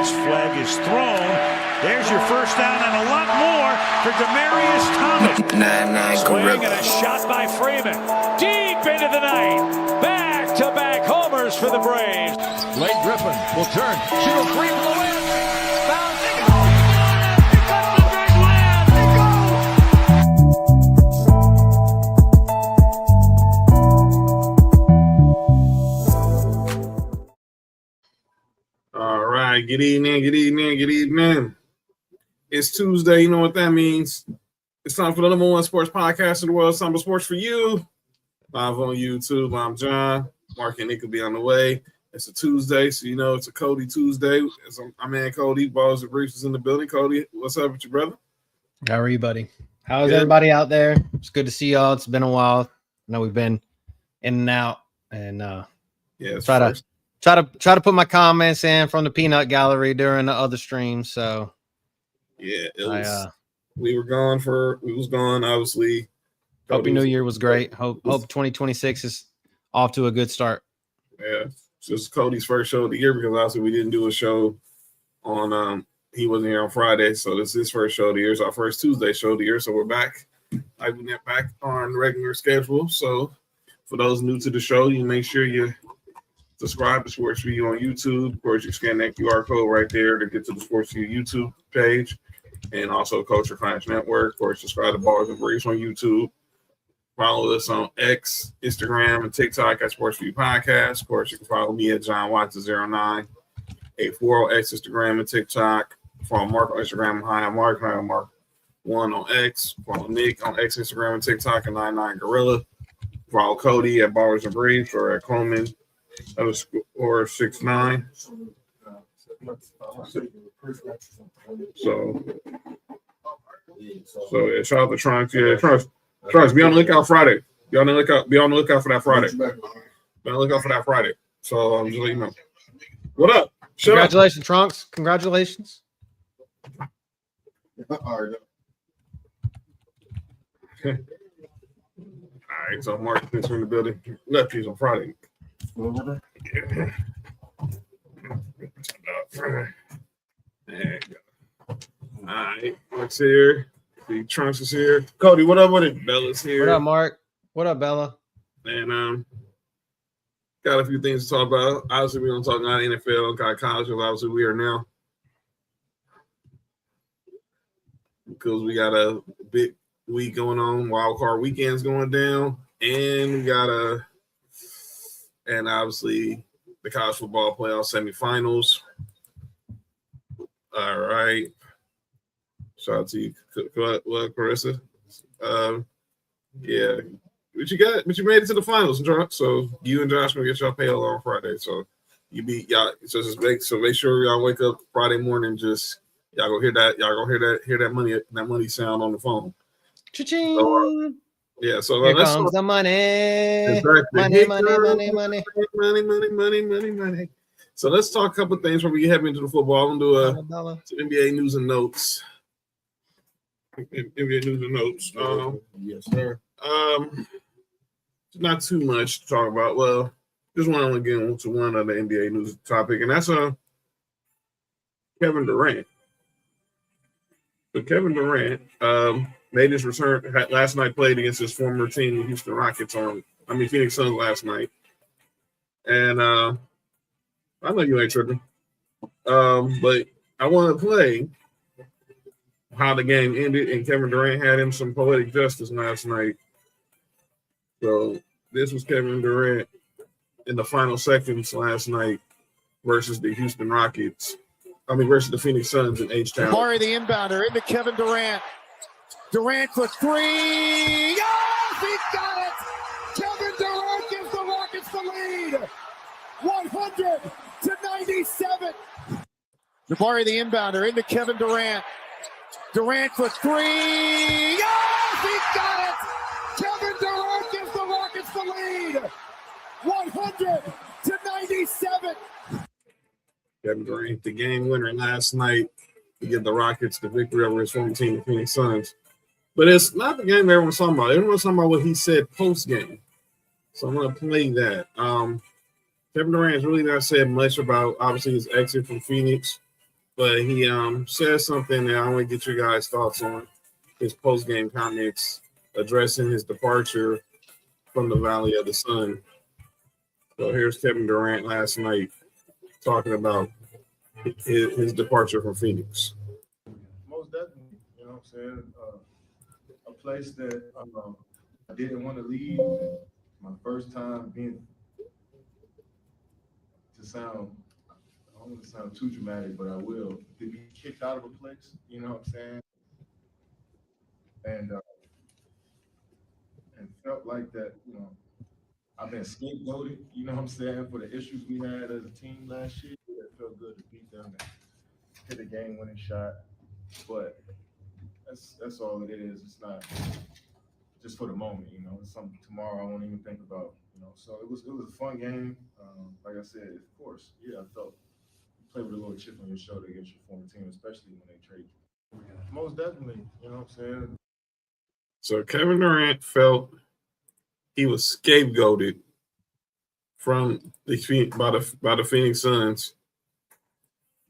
This flag is thrown. There's your first down and a lot more for Demaryius Thomas. Swing and a shot by Freeman. Deep into the night. Back-to-back homers for the Braves. Blake Griffin will turn. Shoot a three from the win. Bounce. They go. Here comes the big land. They go. All right. Good evening. It's Tuesday. You know what that means. It's time for the number one sports podcast in the world. It's time for Sports4U. Live on YouTube. I'm John. Mark and Nick will be on the way. It's a Tuesday, so you know it's a Cody Tuesday. It's my man Cody. Balls and Briefs is in the building. Cody, what's up with you, brother? How are you, buddy? How's everybody out there? It's good to see y'all. It's been a while. I know we've been in and out, and try to put my comments in from the peanut gallery during the other streams. So we was gone, obviously. Hope your new year was great. Hope 2026 is off to a good start. Yeah, so it's Cody's first show of the year because obviously we didn't do a show on he wasn't here on Friday, so this is his first show of the year. It's our first Tuesday show of the year, so we're back. I've been back on regular schedule. So for those new to the show, you make sure you subscribe to Sports4U on YouTube. Of course, you scan that QR code right there to get to the Sports4U YouTube page, and also Culture Financial Network. Of course, subscribe to Bars and Briefs on YouTube. Follow us on X, Instagram, and TikTok at Sports4U Podcast. Of course, you can follow me at John Watson09, 840 X, Instagram, and TikTok. Follow Mark on Instagram, Hi Mark 1 on X. Follow Nick on X, Instagram, and TikTok, and 99 Gorilla. Follow Cody at Bars and Briefs or at Coleman _69. So yeah, shout out to Trunks. Yeah, Trunks, be on the lookout Friday. Be on the lookout for that Friday. Be on the lookout for that Friday. So I'm just letting you know. What up? Congratulations, Trunks. Congratulations. All right, so Mark is in the building. Lefties on Friday. Yeah. There you go. All right, Mark's here. The Trunks is here. Cody, what up with it? Bella's here. What up, Mark? What up, Bella? And got a few things to talk about. Obviously, we don't talk about NFL, got college, obviously we are now. Because we got a big week going on, wild card weekend's going down, and and obviously the college football playoff semifinals. All right. Shout out to you, Carissa. Yeah. But you made it to the finals, so you and Josh will get y'all paid on Friday. So you beat y'all. So make sure y'all wake up Friday morning. Just y'all go hear that money sound on the phone. Cha-ching. So, yeah. So here comes the money. Exactly. Money. So let's talk a couple of things before we head into the football. I'm gonna do some NBA news and notes. NBA news and notes. Yes, sir. Not too much to talk about. Well, just want to get into one of the NBA news topic, and that's Kevin Durant. So Kevin Durant made his return last night. Played against his former team, the Houston Rockets, Phoenix Suns last night, and I know you ain't tripping, but I want to play how the game ended, and Kevin Durant had him some poetic justice last night. So this was Kevin Durant in the final seconds last night versus the Houston Rockets. Versus the Phoenix Suns in H-Town. Murray, the inbounder, into Kevin Durant. Durant for three. Yes, he got it! Kevin Durant gives the Rockets the lead. 100-97. Jabari, the inbounder, into Kevin Durant. Durant for three. Yes, he got it! Kevin Durant gives the Rockets the lead. 100-97. Kevin Durant, the game winner last night to give the Rockets the victory over his former team, the Phoenix Suns. But it's not the game everyone's talking about. Everyone's talking about what he said post-game. So I'm going to play that. Kevin Durant's really not said much about, obviously, his exit from Phoenix. But he said something that I want to get your guys' thoughts on his post-game comments addressing his departure from the Valley of the Sun. So here's Kevin Durant last night talking about his departure from Phoenix. Most definitely, you know what I'm saying? A place that I didn't want to leave. My first time being, I don't want to sound too dramatic, but I will, to be kicked out of a place, you know what I'm saying? And felt like that, you know, I've been scapegoated, you know what I'm saying, for the issues we had as a team last year. It felt good to beat them and hit a game-winning shot. But that's all it is. It's not just for the moment, you know. It's something tomorrow I won't even think about, you know. So it was a fun game. Like I said, of course, yeah, I felt you play with a little chip on your shoulder against your former team, especially when they trade you. Most definitely, you know what I'm saying. So Kevin Durant felt he was scapegoated from by the Phoenix Suns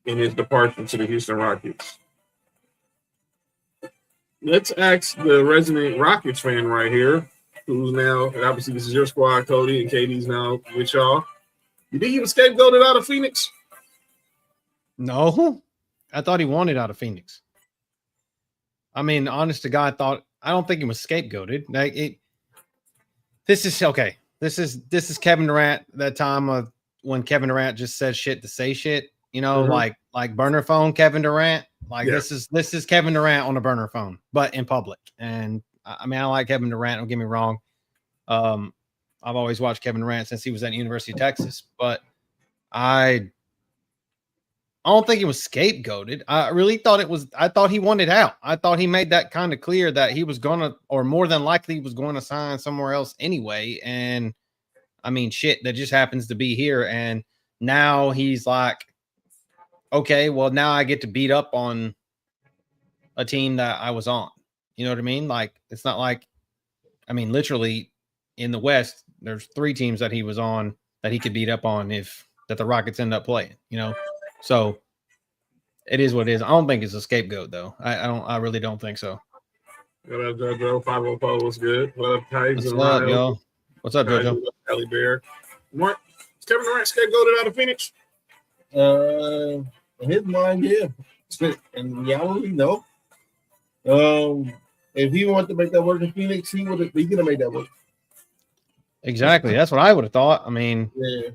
in his departure to the Houston Rockets. Let's ask the resident Rockets fan right here, who's now, obviously this is your squad, Cody, and KD's now with y'all. You think he was scapegoated out of Phoenix? No, I thought he wanted out of Phoenix. I mean, honest to God, I don't think he was scapegoated. This is okay. This is Kevin Durant. That time of when Kevin Durant just said shit to say shit. You know, like burner phone Kevin Durant. Like this is Kevin Durant on a burner phone, but in public. And I mean, I like Kevin Durant. Don't get me wrong. I've always watched Kevin Durant since he was at the University of Texas, but I don't think he was scapegoated. I thought he wanted out. I thought he made that kind of clear that he was gonna, or more than likely was going to sign somewhere else anyway. And I mean, shit, that just happens to be here. And now he's like, okay, well, now I get to beat up on a team that I was on. You know what I mean? Like, it's not like, I mean, literally in the West, there's 3 teams that he was on that he could beat up on that the Rockets end up playing, you know? So it is what it is. I don't think it's a scapegoat though. I really don't think so. What up, JoJo? 504 was good. What up, Tights? What's up, y'all? What's up, JoJo? Ellie Bear. What? Is Kevin Durant scapegoated out of Phoenix? In his mind, yeah. In reality, no. If he wanted to make that work in Phoenix, he could have made that work. Exactly. That's what I would have thought. I mean, yeah.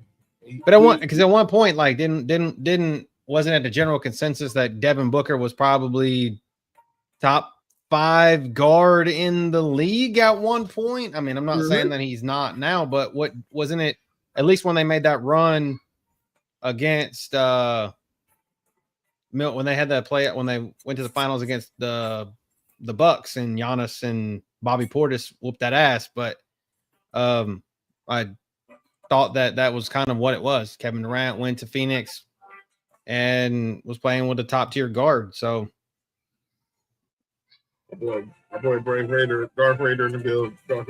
But at one point, like, wasn't it the general consensus that Devin Booker was probably top 5 guard in the league at one point? I mean, I'm not saying that he's not now, but what wasn't it? At least when they made that run against when they had that play when they went to the finals against the Bucks and Giannis and Bobby Portis whooped that ass. But I thought that was kind of what it was. Kevin Durant went to Phoenix and was playing with a top tier guard. So my boy Brave Raider, Darth Raider in the build. Darth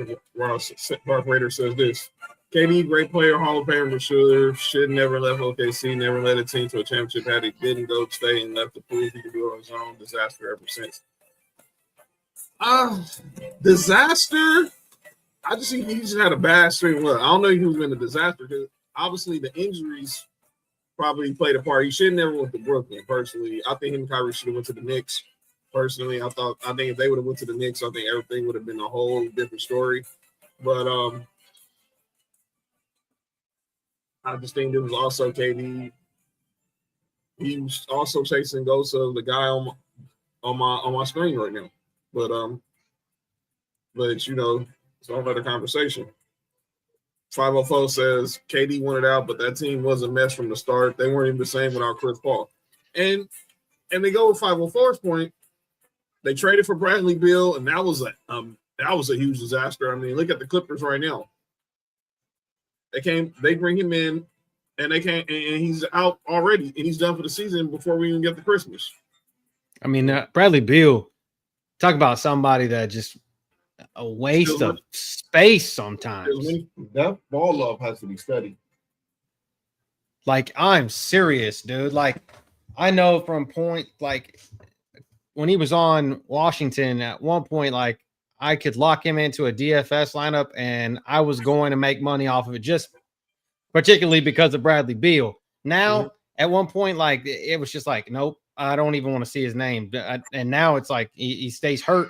Raider says this: KD, great player, Hall of Famer for sure. Should never left OKC, never led a team to a championship. Had he didn't go stay and left to prove he could do it on his own. Disaster ever since. Disaster. I just think he just had a bad string. Well, I don't know if he was in a disaster because obviously the injuries probably played a part. He should never went to Brooklyn. Personally, I think him and Kyrie should have went to the Knicks. Personally, I think if they would have went to the Knicks, I think everything would have been a whole different story. But I just think it was also KD. He was also chasing ghosts of the guy on my screen right now. But you know, it's a whole other conversation. 504 says KD wanted out, but that team was a mess from the start. They weren't even the same without Chris Paul. And they go with 504's point. They traded for Bradley Beal, and that was a huge disaster. I mean, look at the Clippers right now. They bring him in, and he's out already, and he's done for the season before we even get to Christmas. I mean, Bradley Beal, talk about somebody that just a waste of space sometimes. That ball love has to be studied. Like, I'm serious, dude. Like, I know from point like when he was on Washington at one point, like I could lock him into a DFS lineup and I was going to make money off of it, just particularly because of Bradley Beal. Now, at one point, like it was just like, nope, I don't even want to see his name. And now it's like he stays hurt.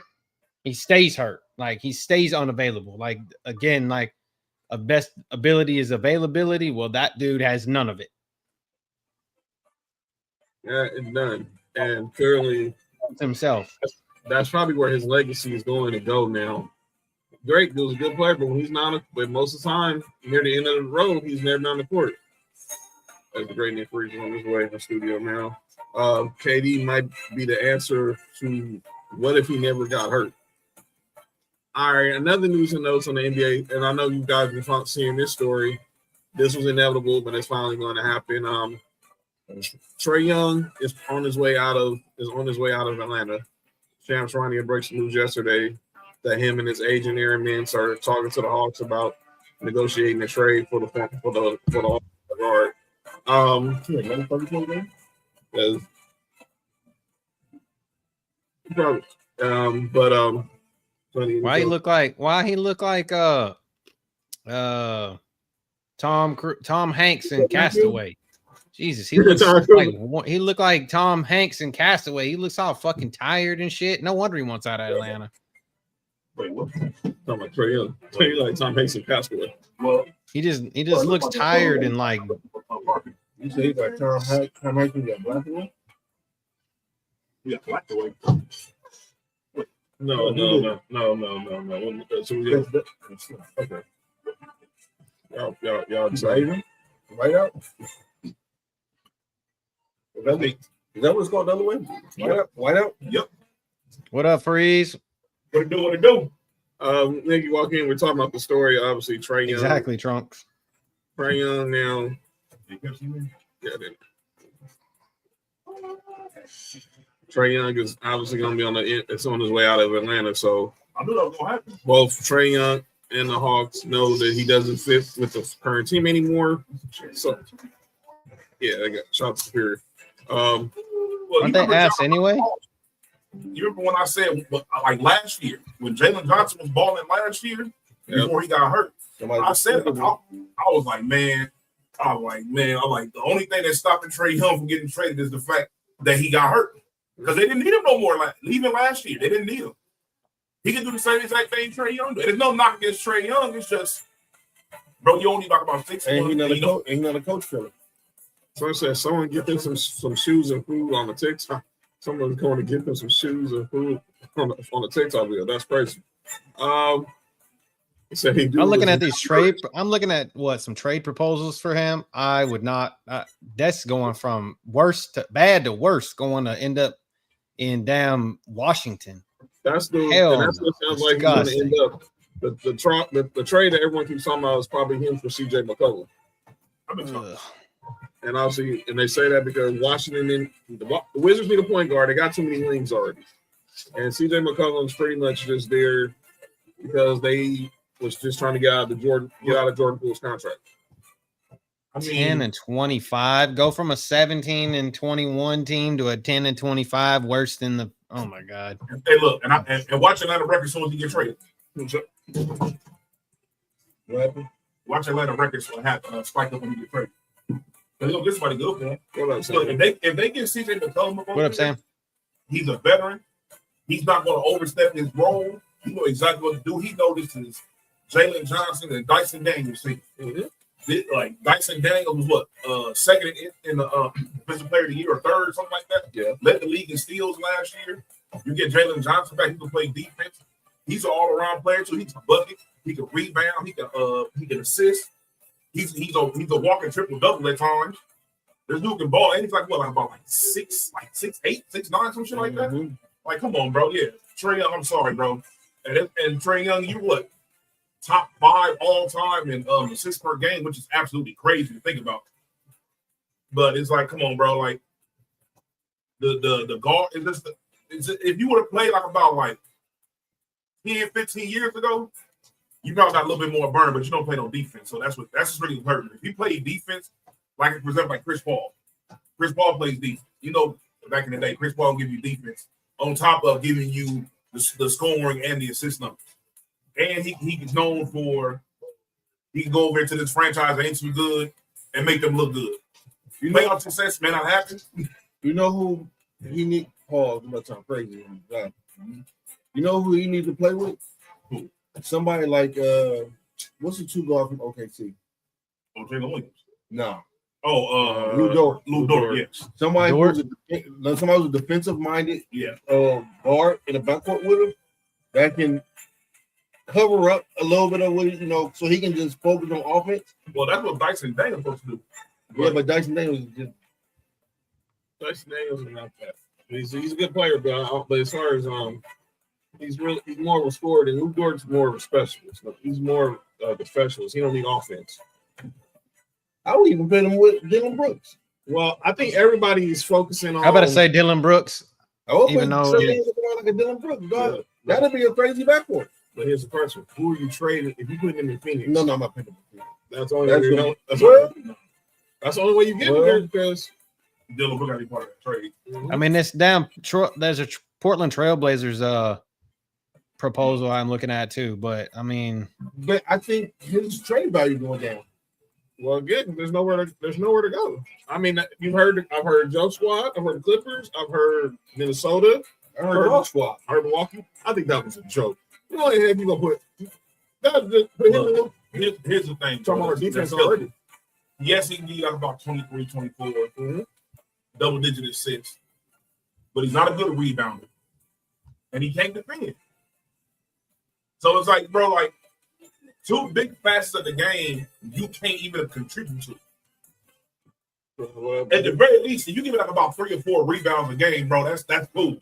He stays hurt. Like he stays unavailable. Like again, like a best ability is availability. Well, that dude has none of it. Yeah, and none. And clearly himself. That's probably where his legacy is going to go now. Drake was a good player, but when he's not, but most of the time near the end of the road, he's never on the court. That's a great name for he's on his way in the studio now. KD might be the answer to what if he never got hurt. All right, another news and notes on the NBA, and I know you guys have been seeing this story. This was inevitable, but it's finally going to happen. Trae Young is on his way out of Atlanta. Shams Charania breaks the news yesterday that him and his agent Aaron Mintz are talking to the Hawks about negotiating a trade for the guard. Why he look like Tom Hanks in Castaway? Jesus, he looked like Tom Hanks in Castaway. He looks all fucking tired and shit. No wonder he wants out of Atlanta. Wait, what? Talking about Trae Young. Trae like Tom Hanks in Castaway. Well, he just looks tired and like. You say he's like Tom Hanks in that black away? Yeah, black away. No. So we got okay. Y'all excited? Right out. Is that what it's called the other way? White out? Yep. What up, Freeze? What it do? Nick, you walk in, we're talking about the story, obviously, Trae Young. Exactly, Trunks. Trae Young now. Yeah, Trae Young is obviously going to be on his way out of Atlanta, so I knew that was going to happen. Both Trae Young and the Hawks know that he doesn't fit with the current team anymore. So, yeah, I got shots superior. Aren't they ass anyway? You remember when I said, like last year, when Jalen Johnson was balling last year, before he got hurt, I said, I was like, the only thing that's stopping Trae Young from getting traded is the fact that he got hurt. Because they didn't need him no more. Even last year, they didn't need him. He can do the same exact thing Trae Young did. There's no knock against Trae Young. It's just, bro, you only talk about 6 months. Ain't not a coach filler. So I said, someone get them some shoes and food on the TikTok. Someone's going to get them some shoes and food on the TikTok video. That's crazy. I'm looking at these trade. I'm looking at some trade proposals for him. I would not. That's going from bad to worse. Going to end up in damn Washington. That's what sounds like he's going to end up. The trade that everyone keeps talking about is probably him for CJ McCollum. And obviously, and they say that because Washington and the Wizards need a point guard. They got too many wings already. And CJ McCollum's pretty much just there because they was just trying to get out of Jordan Poole's contract. 10 and 25. Go from a 17 and 21 team to a 10 and 25, worse than the. Oh my God. Hey, look, and watch Atlanta Records as soon as he get traded. What happened? Watch Atlanta Records spike up when he get traded. They're gonna get somebody good for him. So if they get CJ McCollum, what up, Sam? He's a veteran. He's not going to overstep his role. He knows exactly what to do. He knows this is Jalen Johnson and Dyson Daniels. Like Dyson Daniels was what second in the defensive player of the year or third or something like that. Yeah, led the league in steals last year. You get Jalen Johnson back. He can play defense. He's an all-around player too. He can bucket. He can rebound. He can assist. He's a walking triple double at times. This dude can ball, and he's like about 6'8", 6'9", some shit like that. Like, come on, bro. Yeah, Trae Young. I'm sorry, bro. And Trae Young, you what? Top 5 all time in assists per game, which is absolutely crazy to think about. But it's like, come on, bro. Like the guard is just if you would have played about 10, 15 years ago, you probably got a little bit more burn, but you don't play no defense. So that's just really hurting. If you play defense, like it's presented by Chris Paul, Chris Paul plays defense. You know, back in the day, Chris Paul will give you defense on top of giving you the scoring and the assist numbers. And he's known for he can go over into this franchise that ain't too good and make them look good. You know, playoff success may not happen. You know who he need? Paul, I'm not sound crazy. You know who he needs to play with? Who? Somebody like what's the 2 guard from OKC? Oh, Jalen Williams. No. Oh, Lou Dort. Lou Dort, yes. Somebody who's a defensive-minded guard in a backcourt with him that can cover up a little bit of what, you know, so he can just focus on offense. Well, that's what Dyson Daniels supposed to do. Yeah, but Dyson Daniels is just is not that. He's a good player, but as far as he's more of a scorer than Lou Dort's more of a specialist. He's more of the specialist. He don't need offense. I would even put him with Dylan Brooks. Well, I think everybody is focusing on. I better say Dylan Brooks. Even though like a Dylan Brooks, dog. That'd be a crazy backcourt. But here's the question: who are you trading if you put him in Phoenix? No, I'm not putting him in Phoenix. That's the only way. That's the only way you get there because Dylan Brooks got to be part of that trade. I mean, there's a Portland Trailblazers proposal I'm looking at too, but I mean, but I think his trade value going down. Well, good. There's nowhere to go. I mean, I've heard Joe Squad. I've heard Clippers. I've heard Minnesota. I heard Hawk Squad. I heard Milwaukee. I think that was a joke. You know, you gonna put that. Here's the thing. Talking about our defense already. Yes, he can give you like about 23, 24, double-digit assists, but he's not a good rebounder, and he can't defend. So it's like, bro, like 2 big facets of the game you can't even contribute to. At the very least, if you give me like about 3 or 4 rebounds a game, bro, that's cool.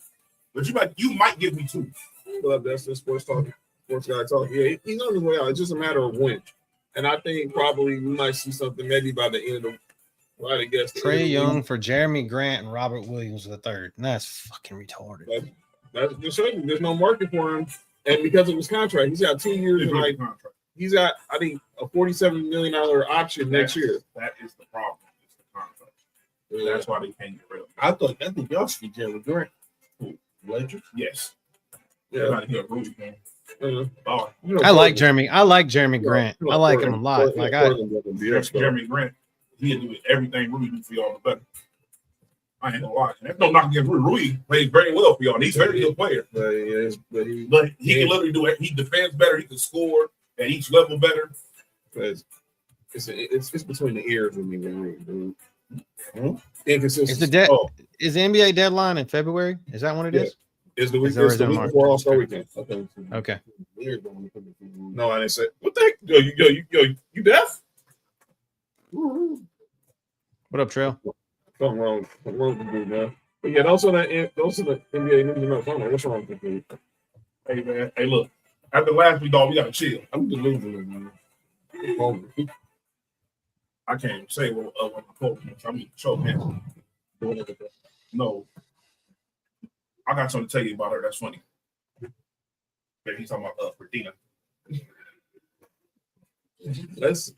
But you might give me 2. Well, that's the sports talk. Sports guy talk. Yeah, he's on his way out. It's just a matter of when. And I think probably we might see something maybe by the end of. Well, I guess Trae Young for Jeremy Grant and Robert Williams III. And that's fucking retarded. That's just showing there's no market for him, and because of his contract, he's got 2 years and like contract. He's got I think a $47 million option next year. That is the problem. It's the contract. Yeah. That's why they can't get rid of him. I think y'all should get Jeremy Grant. Lakers? Yes. Yeah. Not here, Rudy, man. I like Jeremy. I like Jeremy Grant. I like him a lot. Like Jeremy Grant, he'll do everything Rudy do for y'all the better. I ain't gonna lie. That's no knock against Rudy. Rudy plays very well for y'all. He's a very good player. But he can literally do it. He defends better. He can score at each level better. It's between the ears with me, dude. Inconsistent. Is the NBA deadline in February? Is that what it is? Is the week before All-Star weekend? Okay. No, I didn't say. What the heck? You deaf? What up, Trail? Something wrong with the dude, man. But yeah, those are the NBA news and notes. I don't know what's wrong with the dude. Hey, man. Hey, look. After last week, dog, we got to chill. I'm delusional, man. I can't even say what my quote is. I'm just choking. No. I got something to tell you about her. That's funny. Maybe he's talking about Ferdina. Let's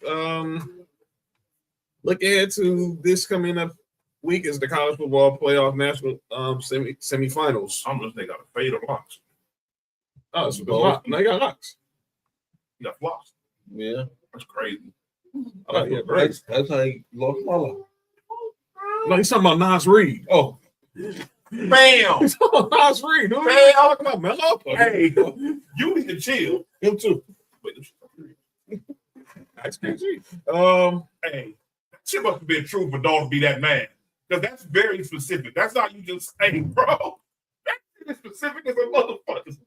look ahead to this coming up week is the college football playoff national semifinals. I'm just they got a fade or locks. Oh, it's no, they got locks. You got flops. Yeah, that's crazy. That's how he lost my life. No, he's talking about Nas Reed. Oh. Bam! He's talking about Nas Reed, dude. Bam! Talking about Melo. Hey, you need to chill. Him too. That's crazy. Hey, shit must have been true for Dog to be that mad. Because that's very specific. That's not you just saying, bro. That's as specific as a motherfucker.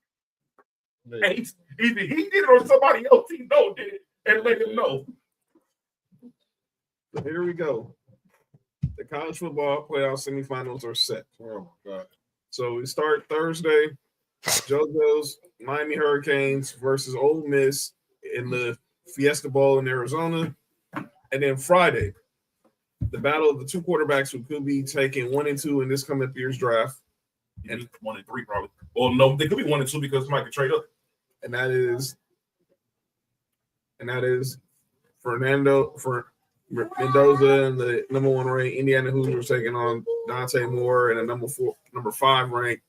Hey, either he did it or somebody else he know did it and let him know. So here we go. The college football playoff semifinals are set. Oh, my God. So we start Thursday. JoJo's Miami Hurricanes versus Ole Miss in the Fiesta Bowl in Arizona. And then Friday, the battle of the 2 quarterbacks who could be taking 1 and 2 in this coming year's draft. And 1 and 3 probably. Well, no, they could be 1 and 2 because somebody could trade up. And that is Mendoza in the number 1 ranked Indiana Hoosiers taking on Dante Moore and a number 5 ranked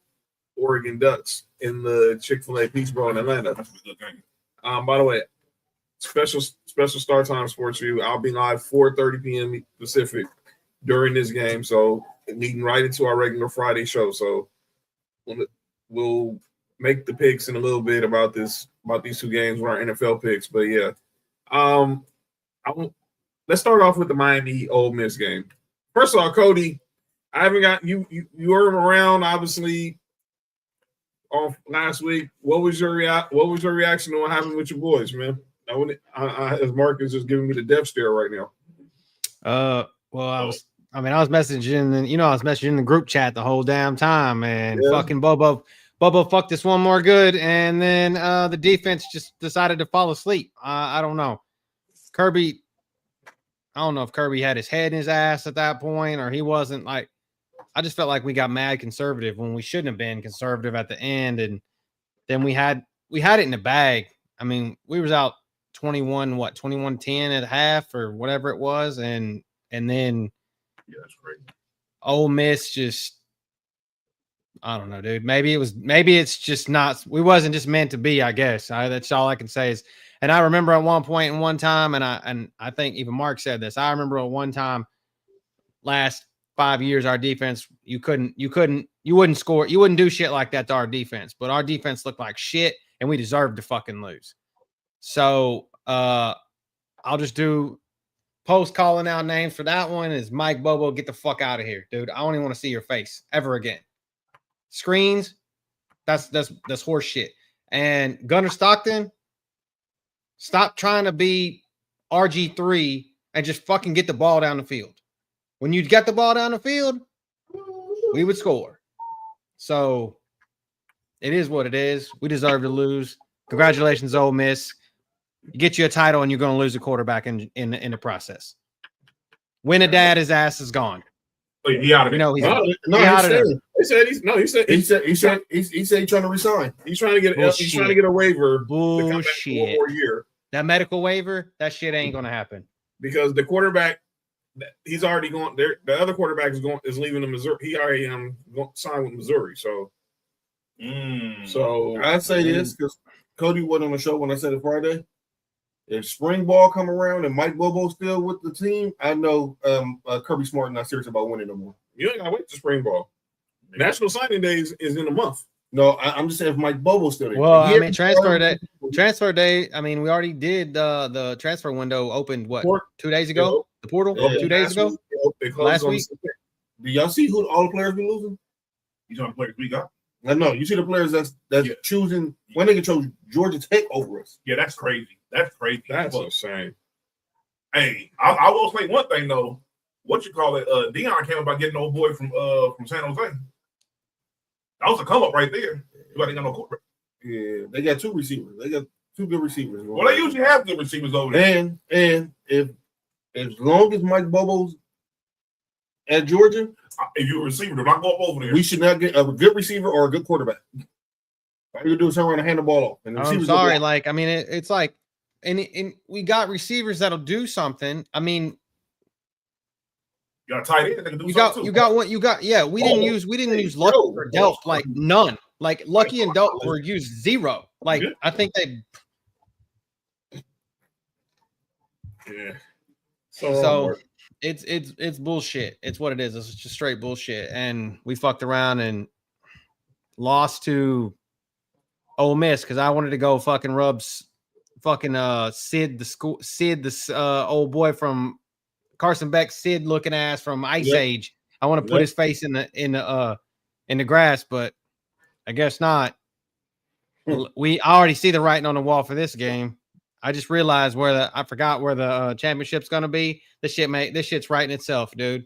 Oregon Ducks in the Chick-fil-A Peach Bowl in Atlanta. That's a good game. By the way, special start time Sports4U. I'll be live 4:30 p.m. Pacific during this game, so leading right into our regular Friday show. So we'll make the picks in a little bit about these 2 games with our NFL picks. But yeah, let's start off with the Miami Ole Miss game. First of all, Cody, I haven't got you were around obviously off last week. What was your reaction to what happened with your boys, man? As Mark is just giving me the death stare right now. Well, I was messaging in the group chat the whole damn time, and fucking Bobo fucked this one more good, and then the defense just decided to fall asleep. I don't know. Kirby, I don't know if Kirby had his head in his ass at that point, or he wasn't like. I just felt like we got mad conservative when we shouldn't have been conservative at the end, and then we had it in the bag. I mean, we was out 21-10 at half or whatever it was, and then that's great. Ole Miss just, I don't know, dude. Maybe it's just not. We wasn't just meant to be. I guess that's all I can say is. And I remember at one point and one time, and I think even Mark said this. I remember at one time last 5 years, our defense, you wouldn't score. You wouldn't do shit like that to our defense, but our defense looked like shit and we deserved to fucking lose. So I'll just do post calling out names for that one is Mike Bobo. Get the fuck out of here, dude. I don't even want to see your face ever again. Screens. That's horse shit. And Gunnar Stockton, stop trying to be RG3 and just fucking get the ball down the field. When you get the ball down the field, we would score. So it is what it is. We deserve to lose. Congratulations, Ole Miss. You get you a title, and you're going to lose a quarterback in the process. Win a dad, his ass is gone. Oh, he out of it. You know he's out of there. He said he's trying to resign. He's trying to get a waiver. Bullshit. One more year. That medical waiver, that shit ain't going to happen. Because the quarterback, he's already going there. The other quarterback is leaving the Missouri. He already signed with Missouri. So I'd say this because Cody wasn't on the show when I said it Friday. If spring ball come around and Mike Bobo's still with the team, I know Kirby Smart not serious about winning no more. You ain't gotta wait to spring ball. National Signing Day is in a month. No, I'm just saying if Mike Bobo's still there. Well, I mean, transfer day. I mean, we already did the transfer window opened 2 days ago. The portal 2 days ago. Last week. Do y'all see who all the players be losing? You know the players we got. I know. You see the players that's choosing. One nigga chose Georgia Tech over us. Yeah, that's crazy. That's crazy. That's insane. Hey, I will say one thing though. What you call it? Deion came about getting old boy from San Jose. That was a come up right there. You ain't got no quarterback. Yeah, they got 2 receivers. They got 2 good receivers. Well, they usually have good receivers over there. And if as long as Mike Bobo's at Georgia, if you're a receiver, do not go up over there. We should not get a good receiver or a good quarterback. All you do is turn around and hand the ball off. And I'm sorry, like I mean, it's like, and we got receivers that'll do something. I mean, you got a tight end that can do something. You got what you got. Yeah, we didn't use Lucky or Delp, like none. Like Lucky and Delp were used 0. Like I think they. Yeah. So it's bullshit. It's what it is. It's just straight bullshit. And we fucked around and lost to Ole Miss because I wanted to go fucking rubs fucking Sid old boy from Carson Beck, Sid looking ass from Ice Age. I want to put his face in the grass, but I guess not. I already see the writing on the wall for this game. I just realized I forgot where the championship's gonna be. This shit's writing itself, dude.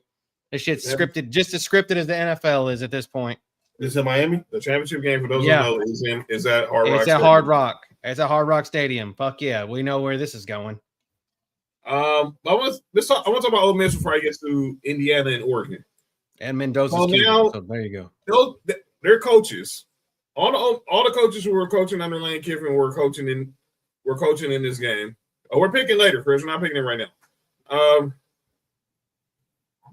This shit's scripted, just as scripted as the NFL is at this point. This is in Miami. The championship game, for those who know, is at Hard Rock. It's at Hard Rock. It's at Hard Rock Stadium. Fuck yeah, we know where this is going. I want to talk about Ole Miss before I get to Indiana and Oregon. And Mendoza's so there you go. They're coaches. All the coaches who were coaching under Lane Kiffin were coaching in this game. Oh, we're picking later, Chris. We're not picking it right now.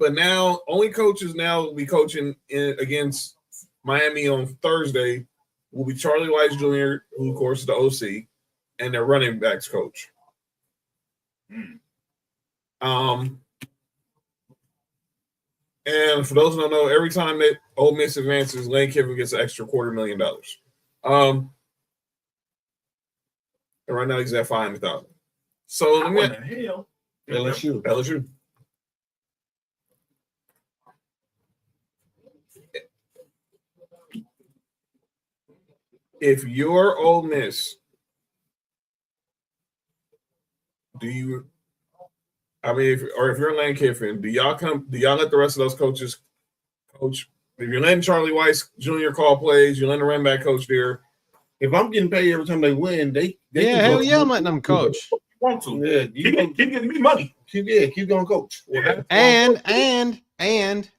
But now, only coaches now will be coaching against Miami on Thursday will be Charlie Weiss Jr., who, of course, is the OC, and their running backs coach. And for those who don't know, every time that Ole Miss advances, Lane Kiffin gets an extra $250,000. And right now he's at $500,000. So what the hell? LSU. If you're Ole Miss, if you're Lane Kiffin, do y'all let the rest of those coaches coach? If you're letting Charlie Weiss Jr. call plays, you're letting the running back coach there. If I'm getting paid every time they win, they hell yeah, I'm letting them coach. Want to? Yeah, keep getting me money. Keep going, coach. Yeah. And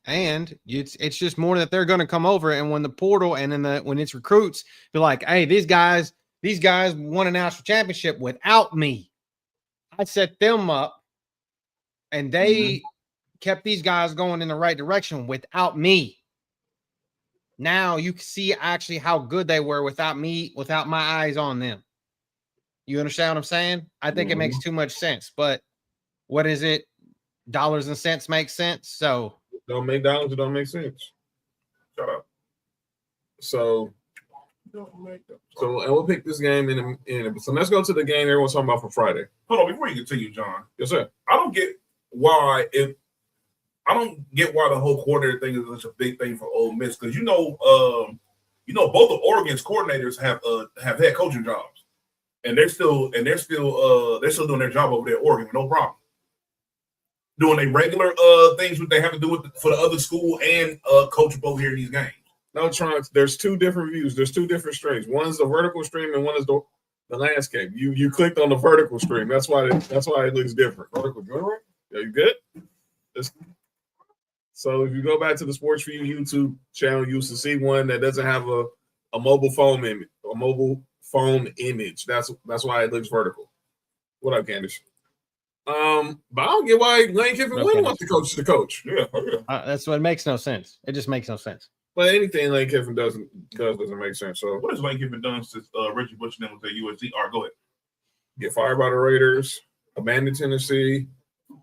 it's just more that they're going to come over, and when the portal and then when it's recruits, be like, hey, these guys won a national championship without me. I set them up, and they kept these guys going in the right direction without me. Now you can see actually how good they were without me, without my eyes on them. You understand what I'm saying? I think it makes too much sense, but what is it? Dollars and cents make sense. So don't make dollars, it don't make sense. Shut up. So and we'll pick this game in. So let's go to the game everyone's talking about for Friday. Hold on, before you continue, John. Yes, sir. I don't get why the whole coordinator thing is such a big thing for Ole Miss, because both of Oregon's coordinators have head coaching jobs, and they're still doing their job over there at Oregon with no problem. Doing their regular things what they have to do for the other school and coach both here in these games. No, Trunks, there's two different views. There's two different streams. One is the vertical stream and one is the landscape. You clicked on the vertical stream. That's why it looks different. Vertical, yeah, you good? So if you go back to the Sports4U YouTube channel, you should see one that doesn't have a mobile phone image. That's why it looks vertical. What up, Candace? But I don't get why Lane Kiffin wouldn't want the coach to coach. Yeah. That's what makes no sense. It just makes no sense. But anything Lane Kiffin doesn't make sense. So what has Lane Kiffin done since Reggie Bush and them was at USC? All right, go ahead. Get fired by the Raiders, abandon Tennessee,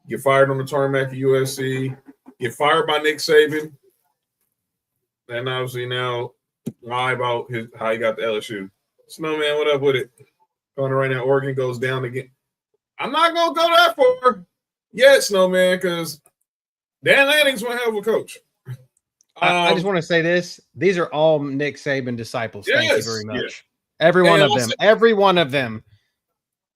get fired on the tarmac at USC, get fired by Nick Saban, and obviously now lie about how he got the LSU. Snowman, what up with it? Going right now, Oregon goes down again. I'm not gonna go that far yet, Snowman, because Dan Lanning's one hell of a coach. I just want to say this. These are all Nick Saban disciples. Thank you very much. Yeah. Every one of them.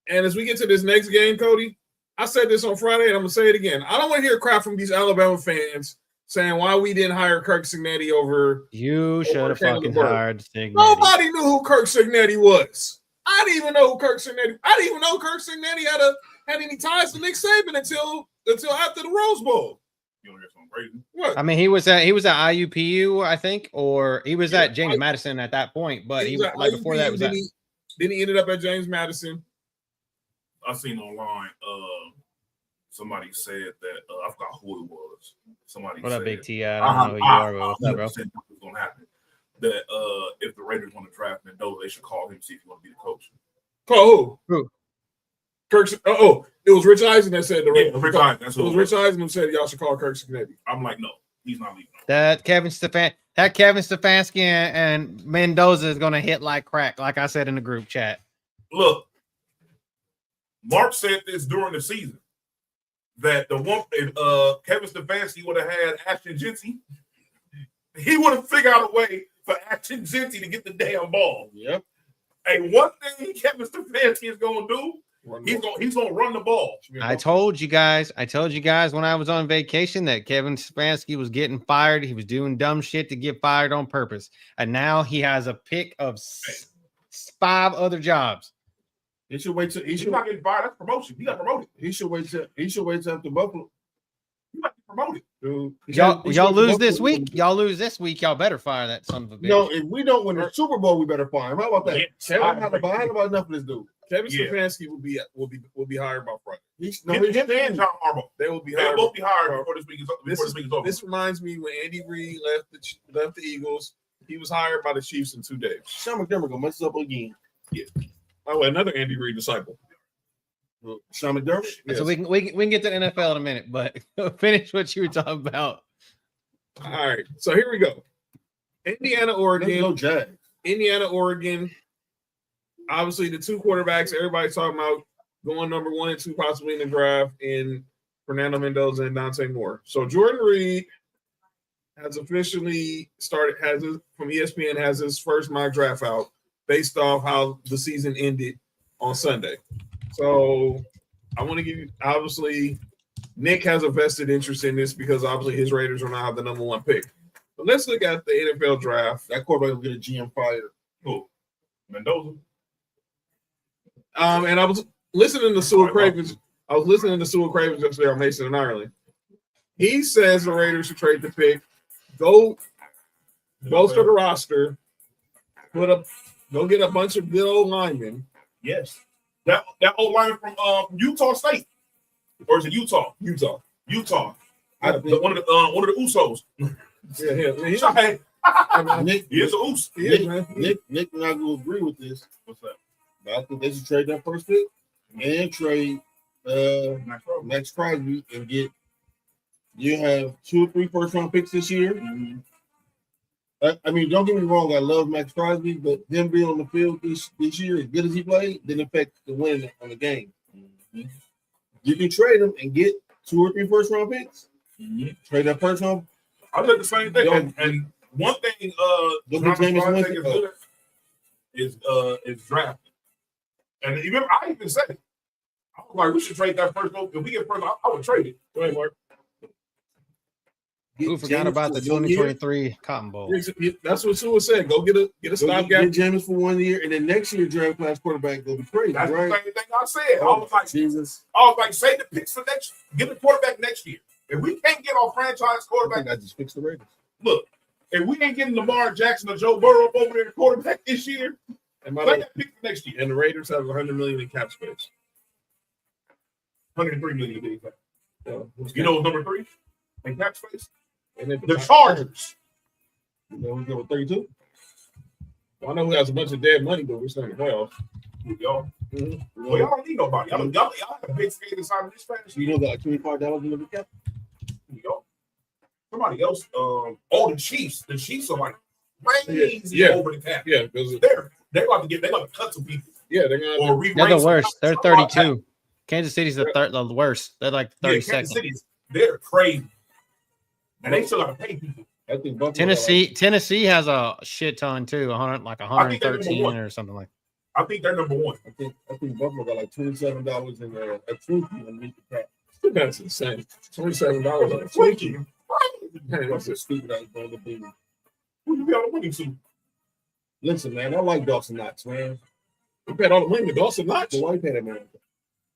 And as we get to this next game, Cody, I said this on Friday, and I'm going to say it again. I don't want to hear crap from these Alabama fans saying why we didn't hire Kirk Cignetti over. You should have fucking hired Cignetti. Nobody knew who Kirk Cignetti was. I didn't even know who Kirk Cignetti. I didn't even know Kirk Cignetti had any ties to Nick Saban until after the Rose Bowl. You don't hear something crazy. What? I mean, he was at IUPU, I think, or he was at James Madison at that point. But he was like IUPU, before that was then he ended up at James Madison. I seen online. Somebody said that I forgot who it was. Somebody what said, up, Big T? I don't know who you are, but what's up, bro? What's going to happen? That if the Raiders want to draft Mendoza, they should call him see if he want to be the coach. Call who? Kirk. It was Rich Eisen that said the Raiders. Rich Eisen. It was Rich Eisen who said y'all should call Kirk Cignetti. I'm like, no, he's not leaving. That Kevin Stefanski and Mendoza is going to hit like crack, like I said in the group chat. Look, Mark said this during the season that if Kevin Stefanski would have had Ashton Jinty, he would have figured out a way for Ashton Jinty to get the damn ball. Yep. And one thing Kevin Stefanski is going to do, he's going to run the ball. I told you guys when I was on vacation that Kevin Stefanski was getting fired. He was doing dumb shit to get fired on purpose. And now he has a pick of 5 other jobs. He should wait till he's not getting fired. That's promotion. He got promoted. He should wait till after Buffalo. He got promoted. Dude, y'all lose this week. Y'all lose this week. Y'all better fire that son of a bitch. No, if we don't win the Super Bowl, we better fire him. How about that? I don't know about enough of this dude. Kevin Stefanski will be hired by Friday. Him and John Harbaugh. They will be They'll hired. both be hired before this week is over. This reminds me when Andy Reid left the Eagles. He was hired by the Chiefs in 2 days. Sean McDermott gonna mess up again. Yeah. Oh, another Andy Reid disciple. Sean McDermott. Yes. So we can get to the NFL in a minute, but finish what you were talking about. All right. So here we go. Indiana, Oregon. Jags. Indiana, Oregon. Obviously, the two quarterbacks everybody's talking about going number 1 and 2 possibly in the draft in Fernando Mendoza and Dante Moore. So Jordan Reed has officially started, from ESPN, has his first mock draft out based off how the season ended on Sunday. So I want to give you, obviously, Nick has a vested interest in this because obviously his Raiders will now have the number 1 pick. But let's look at the NFL draft. That quarterback will get a GM fired. Who? Mendoza. And I was listening to Sewell Cravens. I was listening to Sewell Cravens yesterday on Mason and Ireland. He says the Raiders should trade the pick, go bolster the roster, go get a bunch of good old linemen. Yes. That old lineman from Utah State. Or is it Utah? Utah. One of the Usos. Nick, he is a Us. Nick and I will agree with this. What's that? I think they should trade that first pick and trade Max Crosby and get. You have 2 or 3 first-round picks this year. Mm-hmm. I mean, don't get me wrong. I love Max Crosby, but him being on the field this year, as good as he played, didn't affect the win on the game. Mm-hmm. You can trade him and get 2 or 3 first-round picks. Mm-hmm. Trade that first round. I did the same thing. And one thing is drafting. And even I even said it. I was like, we should trade that first. If we get first, I would trade it. Go ahead, Mark. Who forgot about the 2023 Cotton Bowl? That's what Sewell said. Go get a stopgap. Get Jameis for 1 year, and then next year draft class quarterback go be crazy. That's right? the same thing I said. I was like, save the picks for next. Get a quarterback next year. If we can't get our franchise quarterback, I just fix the Raiders. Look, if we ain't getting Lamar Jackson or Joe Burrow over there quarterback this year, and that pick for next year. And the Raiders have $100 million in cap space. $103 million. You know what's number 3 in cap space? And then the Chargers. You know who's number 32? Well, I know who has a bunch of dead money, but we're still in the playoffs. Y'all. Mm-hmm. Well, y'all don't need nobody. Y'all have a big skate inside of this fantasy. You know got $25 in the cap? Somebody else. The Chiefs. The Chiefs are like crazy over the cap. Yeah, because they're about to cut some people. Yeah, they're gonna. They're the worst. They're 32. Kansas City's the worst. They're like 32nd. Kansas City's they're crazy, and they still got to pay people. I think Tennessee has a shit ton too. 113 or something like. I think they're number 1. I think Buffalo got like $27 in a Twinkie underneath the cap. That's insane. $27 on a Twinkie. That's a stupid ass ball to be. Who you got a winning to? Listen, man, I like Dawson Knox, man. You paid all the money to Dawson Knox? So why you pay that man?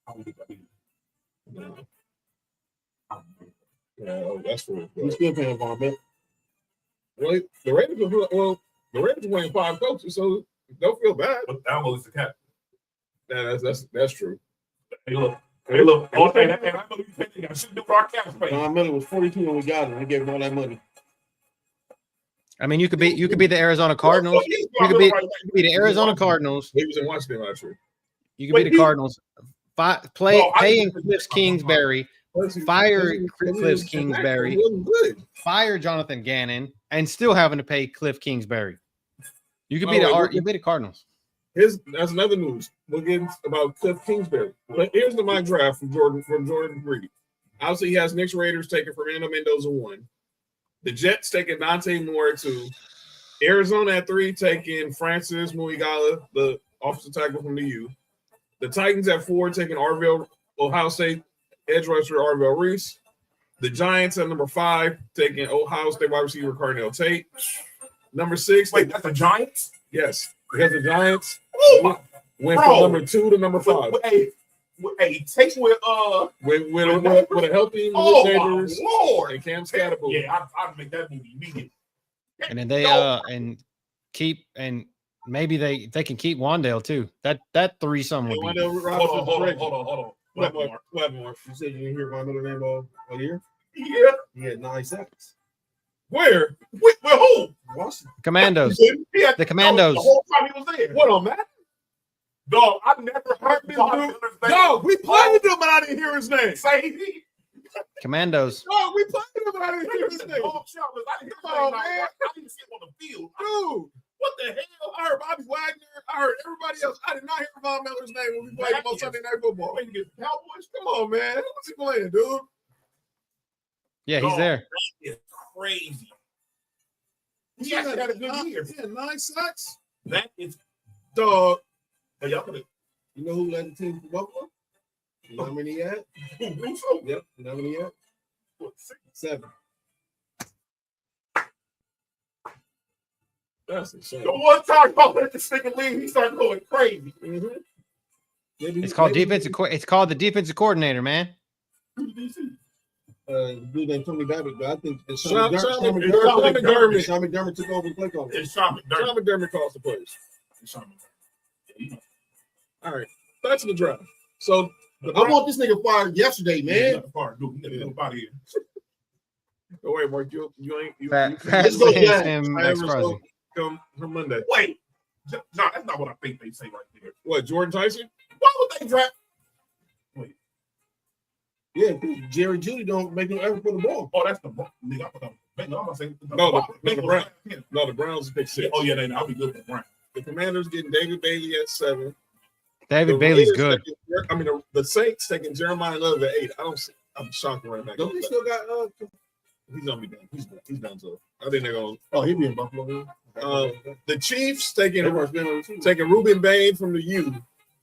I don't think I did. No. Yeah, that's true. You still paying for him, man. Well, the Raiders are winning 5 coaches, so don't feel bad. But that was the cap. Yeah, that's true. Hey, look. I know you think I should do our cap space. Don Miller was 42 when we got him. They gave him all that money. I mean, you could be the Arizona Cardinals. You could be the Arizona Cardinals. He was in Washington last year. You could be the Cardinals. Paying Cliff Kingsbury, fire Cliff Kingsbury, fire Jonathan Gannon, and still having to pay Cliff Kingsbury. You could be the Cardinals. That's another news. We'll get about Cliff Kingsbury. But here's the mock draft from Jordan Reed. Obviously, he has Knicks Raiders taking Fernando Mendoza 1. The Jets taking Dante Moore at 2. Arizona at 3 taking Francis Muigala, the offensive tackle from the U. The Titans at 4 taking Ohio State edge rusher Arvell Reese. The Giants at number 5 taking Ohio State wide receiver Carnell Tate. Number 6. Wait, that's the Giants? Yes, because the Giants went Bro. from number 2 to number 5. Take with a healthy Neighbors Lord and Cam Scatterboot. Yeah, I'd make that movie immediately. And then they maybe they can keep Wandale too. That threesome would be. Hold on. What more? You said you didn't hear my middle name all year? Yeah. He had 9 sacks. Where? With who? Washington. Commandos. The Commandos. The whole time he was there. What on that? Dog, I never heard this dude. Dog, we played him, but I didn't hear his name. Say Commandos. Dog, we played him, but I didn't hear his name. I didn't Come on, man. I didn't see him on the field. Dude, What the hell? I heard Bobby Wagner. I heard everybody else. I did not hear Von Miller's name when we played him on Sunday Night Football. When you get the Cowboys, Come on, man. What's he playing, dude? Yeah, he's there. It's crazy. He actually had a good year. He had 9 sacks. That is Dog. hey, y'all could You know who led the team for Buffalo? You know how many he had? Russo. Yep. You know how many he had? What, 6? 7. That's insane. The one time I let this nigga leave, he started going crazy. Mm-hmm. It's called defensive. It's called the defensive coordinator, man. Who did he see? Dude named Tony Babbitt, but I think it's Sean McDermott. Sean McDermott took over the play call. It's Sean McDermott. Sean McDermott calls the plays. It's Sean McDermott. All right, back to the draft. So I want this nigga fired yesterday, man. Nobody here. Don't worry, Mark. You ain't. Let's go, go. Come from Monday. Wait. No, that's not what I think they say right there. What, Jordan Tyson? Why would they draft? Yeah, because Jerry Judy don't make him ever put the ball. Oh, that's the nigga. I'm gonna say the Browns pick 6. Oh yeah, I'll be good with the Browns. The Commanders getting David Bailey at 7. David Bailey's good. The Saints taking Jeremiah Love at 8. I'm shocked right now. Don't they still got? He's gonna be done. He's done. So I think they're gonna. Oh, he'll be in Buffalo. The Chiefs taking Ruben Bain from the U.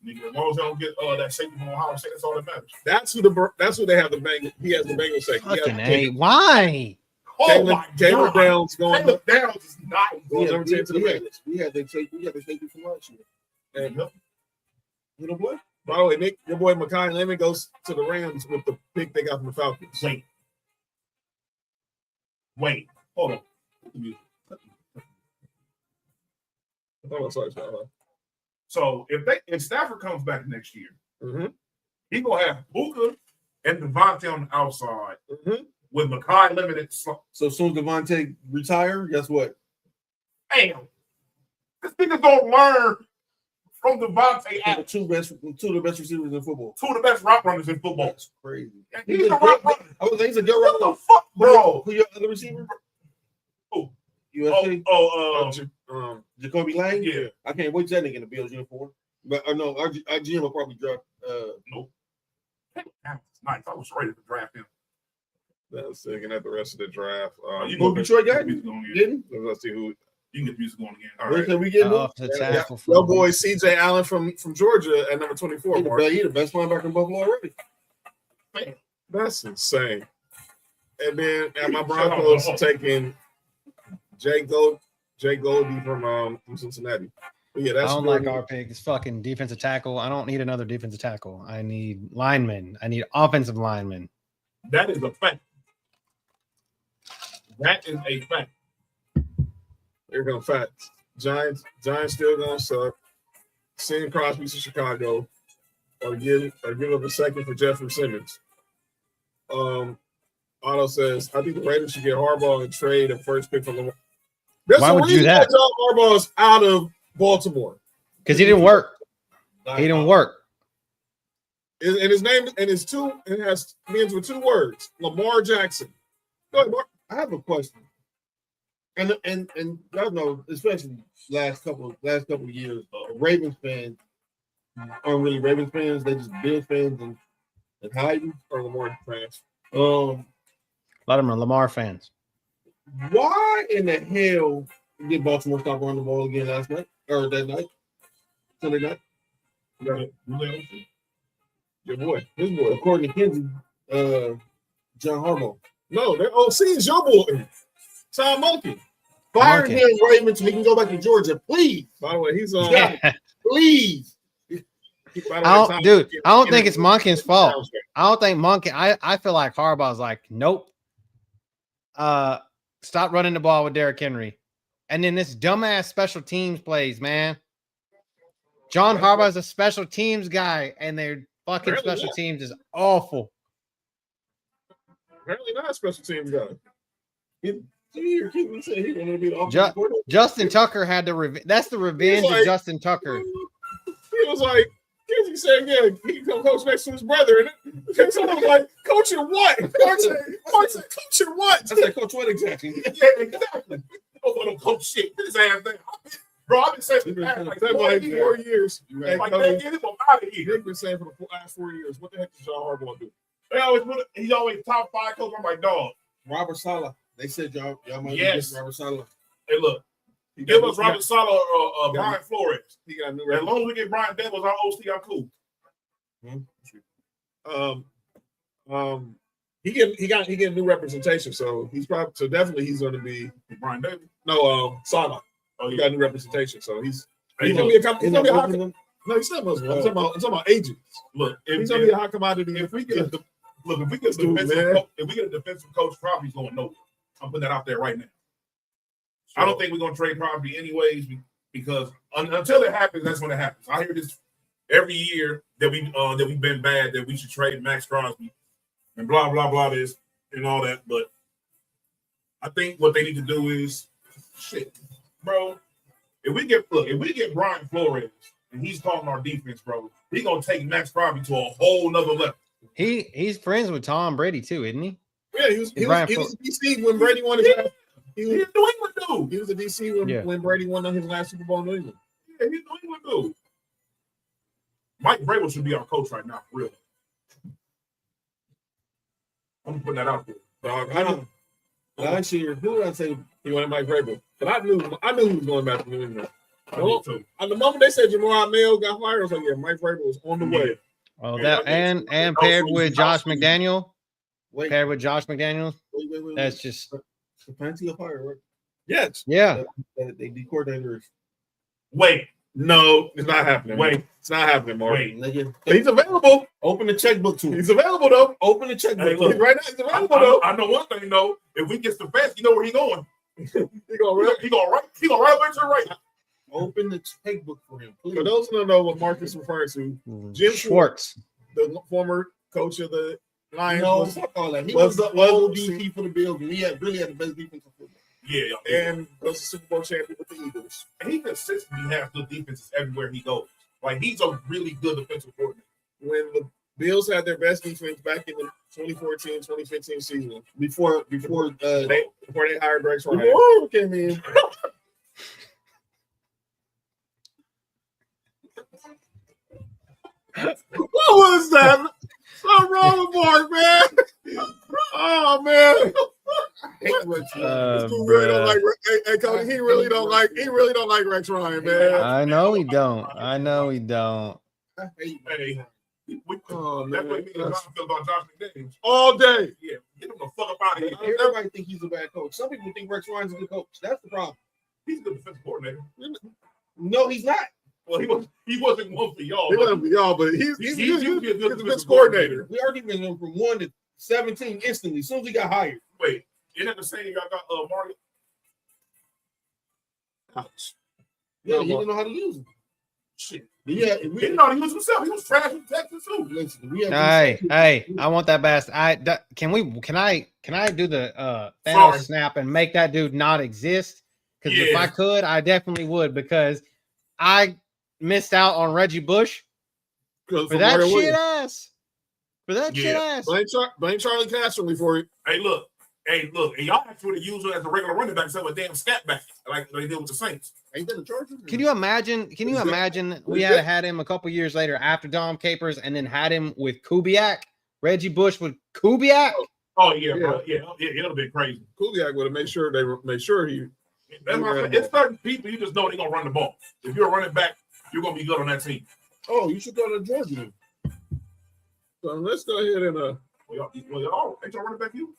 Nigga, as long as they don't get that safety from Ohio State, that's all that matters. That's who they have the Bengals. He has the Bengals safety. Fucking A. Why? Oh my Caleb God. Downs going. Caleb Downs is nice. Going number 10 to the Bengals. We had the safety from last year. And you know what? By the way, Nick, your boy Mekhi Lemon goes to the Rams with the pick they got from the Falcons. Wait. Hold on. So if Stafford comes back next year, he gonna have Puka and Devontae on the outside with Mekhi limited. So as soon as Devontae retire, guess what? Damn, this nigga gonna learn from Devontae. Two of the best receivers in football. 2 of the best route runners in football. That's crazy. He's a route runner. He's a good route runner. What the fuck, bro? Who your other receiver? Who? USC? Jacoby Lane? Yeah. I can't wait till that nigga in the Bills uniform. But no, our GM will probably draft. Nope. That's nice. I was ready to draft him. That's looking at the rest of the draft. You who Detroit got? Didn't? Let's see who. You can get music going again. All right. Can we get your boy CJ Allen from Georgia at number 24. He's the best linebacker in Buffalo already. Man, that's insane. And then at my Broncos taking Jay Goldie from Cincinnati. But yeah, that's I don't like our pick. It's fucking defensive tackle. I don't need another defensive tackle. I need linemen. I need offensive linemen. That is a fact. That is a fact. They're gonna facts. Giants still gonna suck. Send Crosby to Chicago, or give up a second for Jeffrey Simmons. Otto says, I think the Raiders should get Harbaugh and trade a first pick from Lamar. Why would you do that? John Harbaugh's out of Baltimore because he didn't work. He didn't work. And his name and his begins with 2 words. Lamar Jackson. Go ahead, Mark. I have a question. And y'all know, especially last couple of years, Ravens fans aren't really Ravens fans. They just Bills fans and hiding, or Lamar fans. A lot of them are Lamar fans. Why in the hell did Baltimore stop running the ball again last night or that night? Sunday night? Your boy, his boy, according to Kenzie, John Harbaugh. No, their OC is your boy. Tom Monkey. Fire him, Raymond, so he can go back to Georgia, please. By the way, he's on. Please. I don't think it's Monken's fault. I don't think Monken. I feel like Harbaugh's like, nope. Stop running the ball with Derrick Henry, and then this dumbass special teams plays, man. John Harbaugh's a special teams guy, and they're Fucking special teams is awful. Apparently not a special teams guy. Justin Tucker had to that's the revenge of Justin Tucker. He was like, he said, yeah, he can come coach next to his brother. And someone was like, coaching what? Mark said, coaching what? I said, coach what exactly? Yeah, exactly. Don't want to coach shit. This ass thing. Bro, I've been saying for the last 4 years. Like, they get him out of here. They've been saying for the last 4 years, what the heck is John Harbaugh do? He's always top 5 coach. I'm like, dog. Robert Saleh. They said y'all might get Robert Saleh. Hey, look. Give us Robert Saleh or Brian Flores. He got new. As long as we get Brian Devils, our OC, I'm cool. He got new representation, so he's definitely he's going to be Brian Devils. No, Saleh. Oh, he got new representation, so he's going to be a hot. No, he's not Muslim. I'm talking about agents. Look, he's going to be a hot commodity. If we get a defensive coach, probably he's going nowhere. I'm putting that out there right now. I don't think we're going to trade property anyways because until it happens, that's when it happens. I hear this every year that we've been bad, that we should trade Max Crosby and blah, blah, blah, this and all that. But I think what they need to do is, bro, if we get Brian Flores and he's calling our defense, bro, he's going to take Max Crosby to a whole nother level. He's friends with Tom Brady too, isn't he? Yeah, he was DC when Brady won his last. He was a New England dude. He was a DC when Brady won his last Super Bowl in New England. Yeah, he's a New England dude. Mike Vrabel should be our coach right now, for real. I'm putting that out there. Dog, last year, who did I say he wanted Mike Vrabel? But I knew he was going back to New England. At the moment they said Jamar Mayo got fired, I was like, yeah, Mike Vrabel was on the way. Oh, that and paired with Josh McDaniel. Paired with Josh McDaniels. Wait. That's just plenty of fire, right? Yes. Yeah. They the coordinators. Wait. No, it's not happening. Wait. It's not happening, Mark. Wait. He's available. Open the checkbook to him. He's available, though. Open the checkbook. Hey, look, right now, he's available, though. I know one thing, though. If we get the fast, you know where he's going. He gonna right away to the right. Open the checkbook for him, please. For those who don't know what Mark is referring to, Jim Schwartz, the former coach of the Lions, fuck all that. He was the old DC for the Bills, and he really had the best defense in football. Yeah, and was a Super Bowl champion with the Eagles. And he consistently has good defenses everywhere he goes. Like, he's a really good defensive coordinator. When the Bills had their best defense back in the 2014-2015 season, before they hired Rex Ryan. Whoa, came in. What was that? What's wrong with Mark, man? Oh man. Really don't like Cody. He really don't like Rex Ryan, man. I know he don't. Hey, that's what me and John feel about Josh McDaniels. All day. Yeah, get him the fuck up out of here. Everybody think he's a bad coach. Some people think Rex Ryan's a good coach. That's the problem. He's a good defensive coordinator. No, he's not. Well, he wasn't one for y'all. He wasn't for y'all, but he's a good coordinator. We already went him from 1 to 17 instantly as soon as he got hired. Wait, isn't that the same y'all got Marty? Ouch. Yeah, he didn't know how to use him. Shit. Yeah, he didn't know how to use himself. He was trash in Texas too. Listen, hey, I want that best. Can I do the Thanos snap and make that dude not exist? Because if I could, I definitely would, because I missed out on Reggie Bush for that shit ass. Blame Charlie Casserly for it. Hey, look, and y'all actually use him as a regular running back instead of a damn scat back like they did with the Saints. Ain't that the Chargers? Can you imagine we had him a couple years later after Dom Capers and then had him with Kubiak? Reggie Bush with Kubiak? Oh yeah, bro. Yeah, it'll have been crazy. Kubiak would have made sure he. That's why it's certain people you just know they're gonna run the ball. If you're a running back, you're gonna be good on that team. Oh, you should go to Georgia. So let's go ahead and y'all ain't y'all running back you?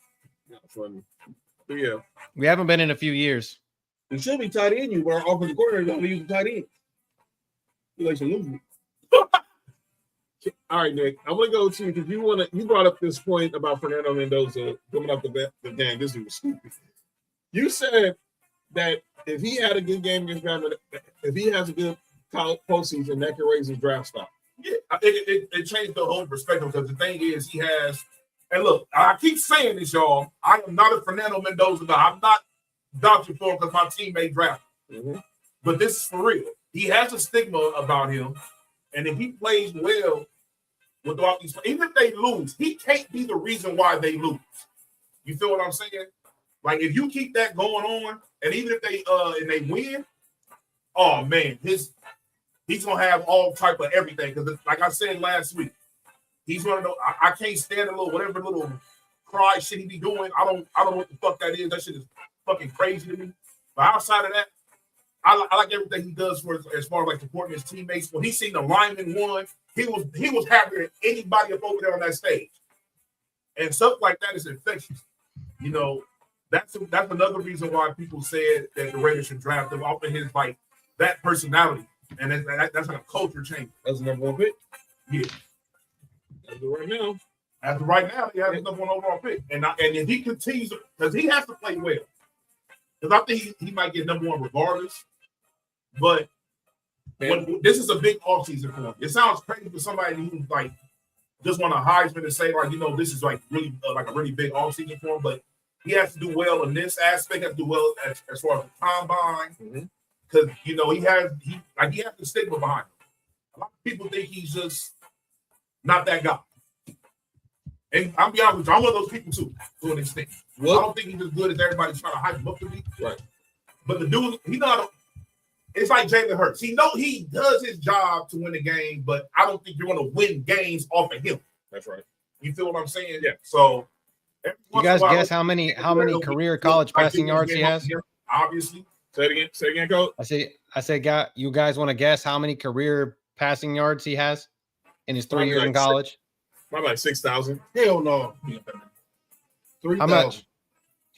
Yeah. We haven't been in a few years. It should be tight end you, but our offensive coordinator don't use the tight end. He likes to lose me. All right, Nick. I'm gonna go to because you brought up this point about Fernando Mendoza coming up the game. This was stupid. You said that if he had a good game against Bama, if he has a good postseason, that can raise his draft stock. Yeah, it changed the whole perspective because the thing is he has. And look, I keep saying this, y'all. I am not a Fernando Mendoza guy. I'm not vouching for him because my teammate drafted. Mm-hmm. But this is for real. He has a stigma about him, and if he plays well with all these, even if they lose, he can't be the reason why they lose. You feel what I'm saying? Like if you keep that going on, and even if they win, oh man, he's gonna have all type of everything. Because like I said last week, he's one of those. I can't stand whatever little cry shit he be doing. I don't know what the fuck that is. That shit is fucking crazy to me. But outside of that, I like everything he does as far as like supporting his teammates. When he seen the lineman won, he was happier than anybody up over there on that stage. And stuff like that is infectious. You know, that's another reason why people said that the Raiders should draft him off of his like that personality. And that's like a culture change. That's the number one pick. Yeah. As of right now, he has the number one overall pick. And if he continues, because he has to play well. Because I think he might get number one regardless. But this is a big offseason for him. It sounds crazy for somebody who like just want a Heisman to say like, you know, this is like really like a really big offseason for him. But he has to do well in this aspect. He has to do well as far as the combine. Because you know he has the stigma behind him. A lot of people think he's just not that guy. And I'll be honest with you, I'm one of those people too, to an extent. I don't think he's as good as everybody's trying to hype him up to be. Right. But the dude, it's like Jalen Hurts. He does his job to win the game, but I don't think you're going to win games off of him. That's right. You feel what I'm saying? Yeah. So, you guys guess how many career college passing yards he has? Obviously. Say it again, Coach. I say, you guys want to guess how many career passing yards he has in his 3 years in college? Probably like 6,000. Hell no. 3,000. How much?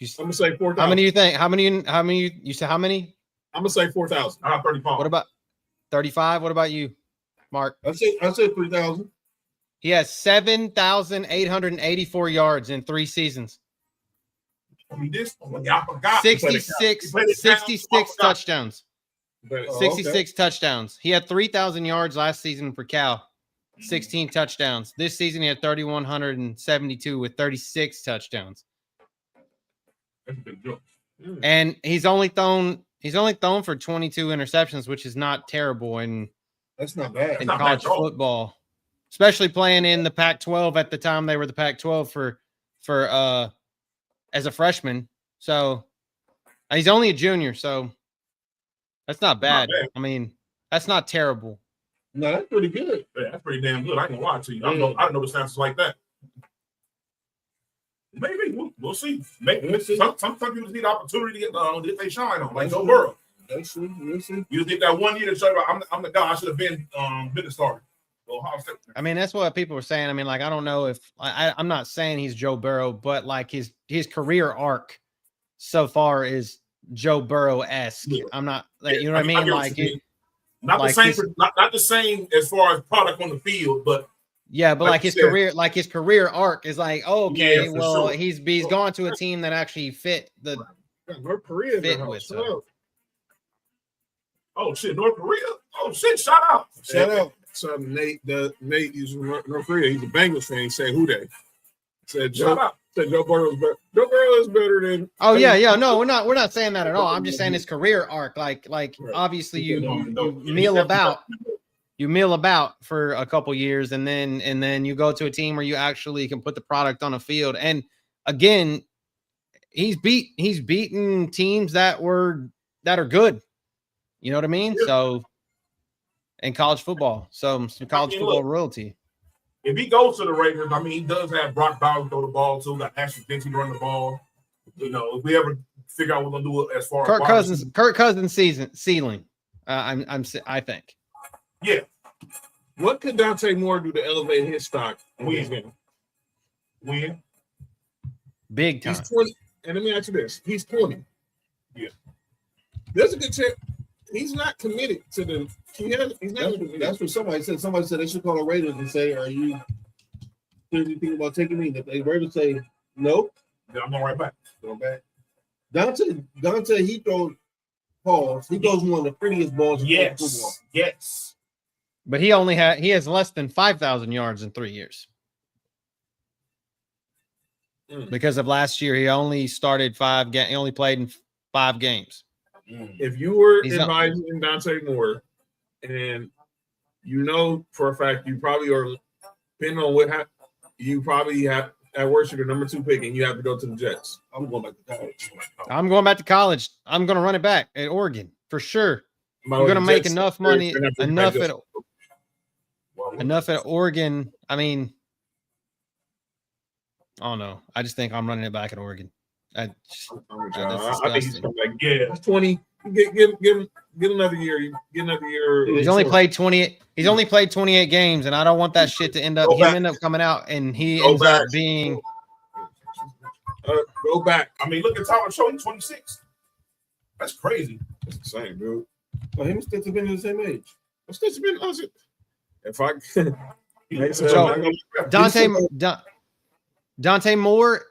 I'm gonna say 4,000. How many do you think? How many? You said how many? I'm gonna say 4,000. 35. What about 35? What about you, Mark? I said 3,000. He has 7,884 yards in 3 seasons. I forgot. 66 touchdowns. 66 touchdowns. He had 3,000 yards last season for Cal. 16 touchdowns. This season he had 3,172 with 36 touchdowns. That's a big deal. And he's only thrown for 22 interceptions, which is not terrible that's not bad in college football, especially playing in the Pac-12 at the time they were the Pac-12 for as a freshman. So he's only a junior, so that's not bad. I mean, that's not terrible. No, that's pretty good. Yeah, that's pretty damn good. I ain't gonna lie to you. I don't know the stats like that. Maybe we'll see. Maybe some people just need opportunity to get they shine on, like Joe Burrow. We'll see. You think that 1 year to show I'm the guy. I should have been a starter. I mean, that's what people were saying. I mean, like I don't know if I'm not saying he's Joe Burrow, but like his career arc so far is Joe Burrow-esque. Yeah. I'm not, like, you know what I mean? Like it. Not the same as far as product on the field, but yeah, but like his career arc is like, oh, okay, yeah, well, sure. he's gone to a team that actually fit the North Korea fit with. So. Oh shit, North Korea! Oh shit, shout out! So Nate is from North Korea. He's a Bengals fan. He said who they said Joe Burrow is better. Joe Burrow is better than. Oh yeah. No, we're not saying that at all. I'm just saying his career arc. Like obviously you meal about for a couple years, and then you go to a team where you actually can put the product on a field. And again, he's beaten teams that are good. You know what I mean? Yeah. So in college football, some college football royalty. If he goes to the Raiders, I mean, he does have Brock Bowers throw the ball too. Got Ashton Benson run the ball. You know, if we ever figure out what we're gonna do as far as Kirk Cousins ceiling. I think. Yeah. What could Dante Moore do to elevate his stock? Win. Big time. He's 20. And let me ask you this: he's 20. Yeah. There's a good chance he's not committed to the. That's what somebody said. Somebody said they should call the Raiders and say, "Are you seriously thinking about taking me?" If the Raiders say no, then I'm going right back. Going back. Dante, he throws balls. He throws one of the prettiest balls in football. Yes. But he has less than 5,000 yards in 3 years. Because of last year, he only started he only played in 5 games. If you were advising Dante Moore, and you know for a fact you probably are, depending on what you probably have at worst you're the number 2 pick, and you have to go to the Jets. I'm going back to college. I'm going back to college. I'm going to run it back at Oregon for sure. You're going to make enough money, enough at Oregon. I mean, I don't know. I just think I'm running it back at Oregon. I think he's coming back. Yeah, 20. Get another year. Get another year. He's only played 28. He's only played 28 games, and I don't want that shit to end up coming out and he ends up being. Go back. I mean, look at Tyler Show, 26. That's crazy. That's the same, dude. Well, him and Stetson Bennett the same age. Stetson Bennett, if I Dante Moore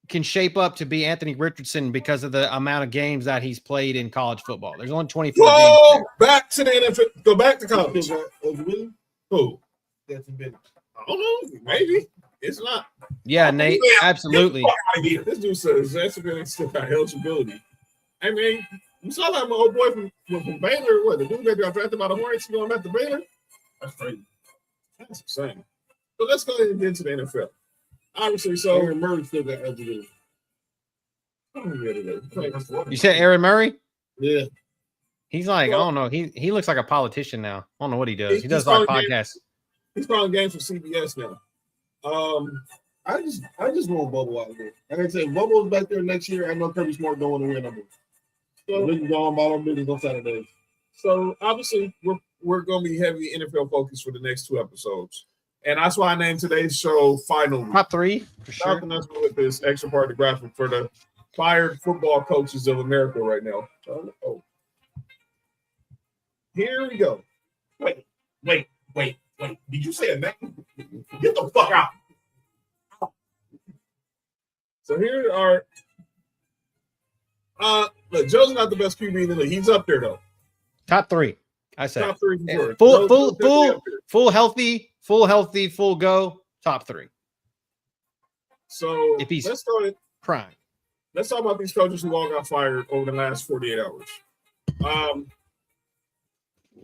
can shape up to be Anthony Richardson because of the amount of games that he's played in college football. There's only 24 games. Back to the NFL. Go back to college. Who? Stetson Bennett. I don't know. Maybe. It's not. Yeah, Nate. Absolutely. This dude says Stetson Bennett still got eligibility. I mean, you saw that my old boy from Baylor. What, the dude that got drafted by the Hornets going back to Baylor? That's crazy. That's insane. So let's go ahead and get into the NFL. Obviously, so Aaron Murray still got eligibility. You said Aaron Murray? Yeah. He's like, I don't know. He looks like a politician now. I don't know what he does. He does like podcasts. He's calling games for CBS now. I just want Bubble out there. Like I said, Bubble's back there next year. I know Kirby Smart don't want to win number. So we can go on about our business on Saturdays. So obviously we're going to be heavy NFL focused for the next 2 episodes. And that's why I named today's show Finally. Top 3, for sure. With this extra part of the graphic for the fired football coaches of America right now. Oh. Here we go. Wait. Did you say a name? Get the fuck out. So here are look, Joe's not the best QB in the league. He's up there though. Top 3. I said top 3 for sure. Full healthy, full go, top 3. So if he's let's start prime. Let's talk about these coaches who all got fired over the last 48 hours.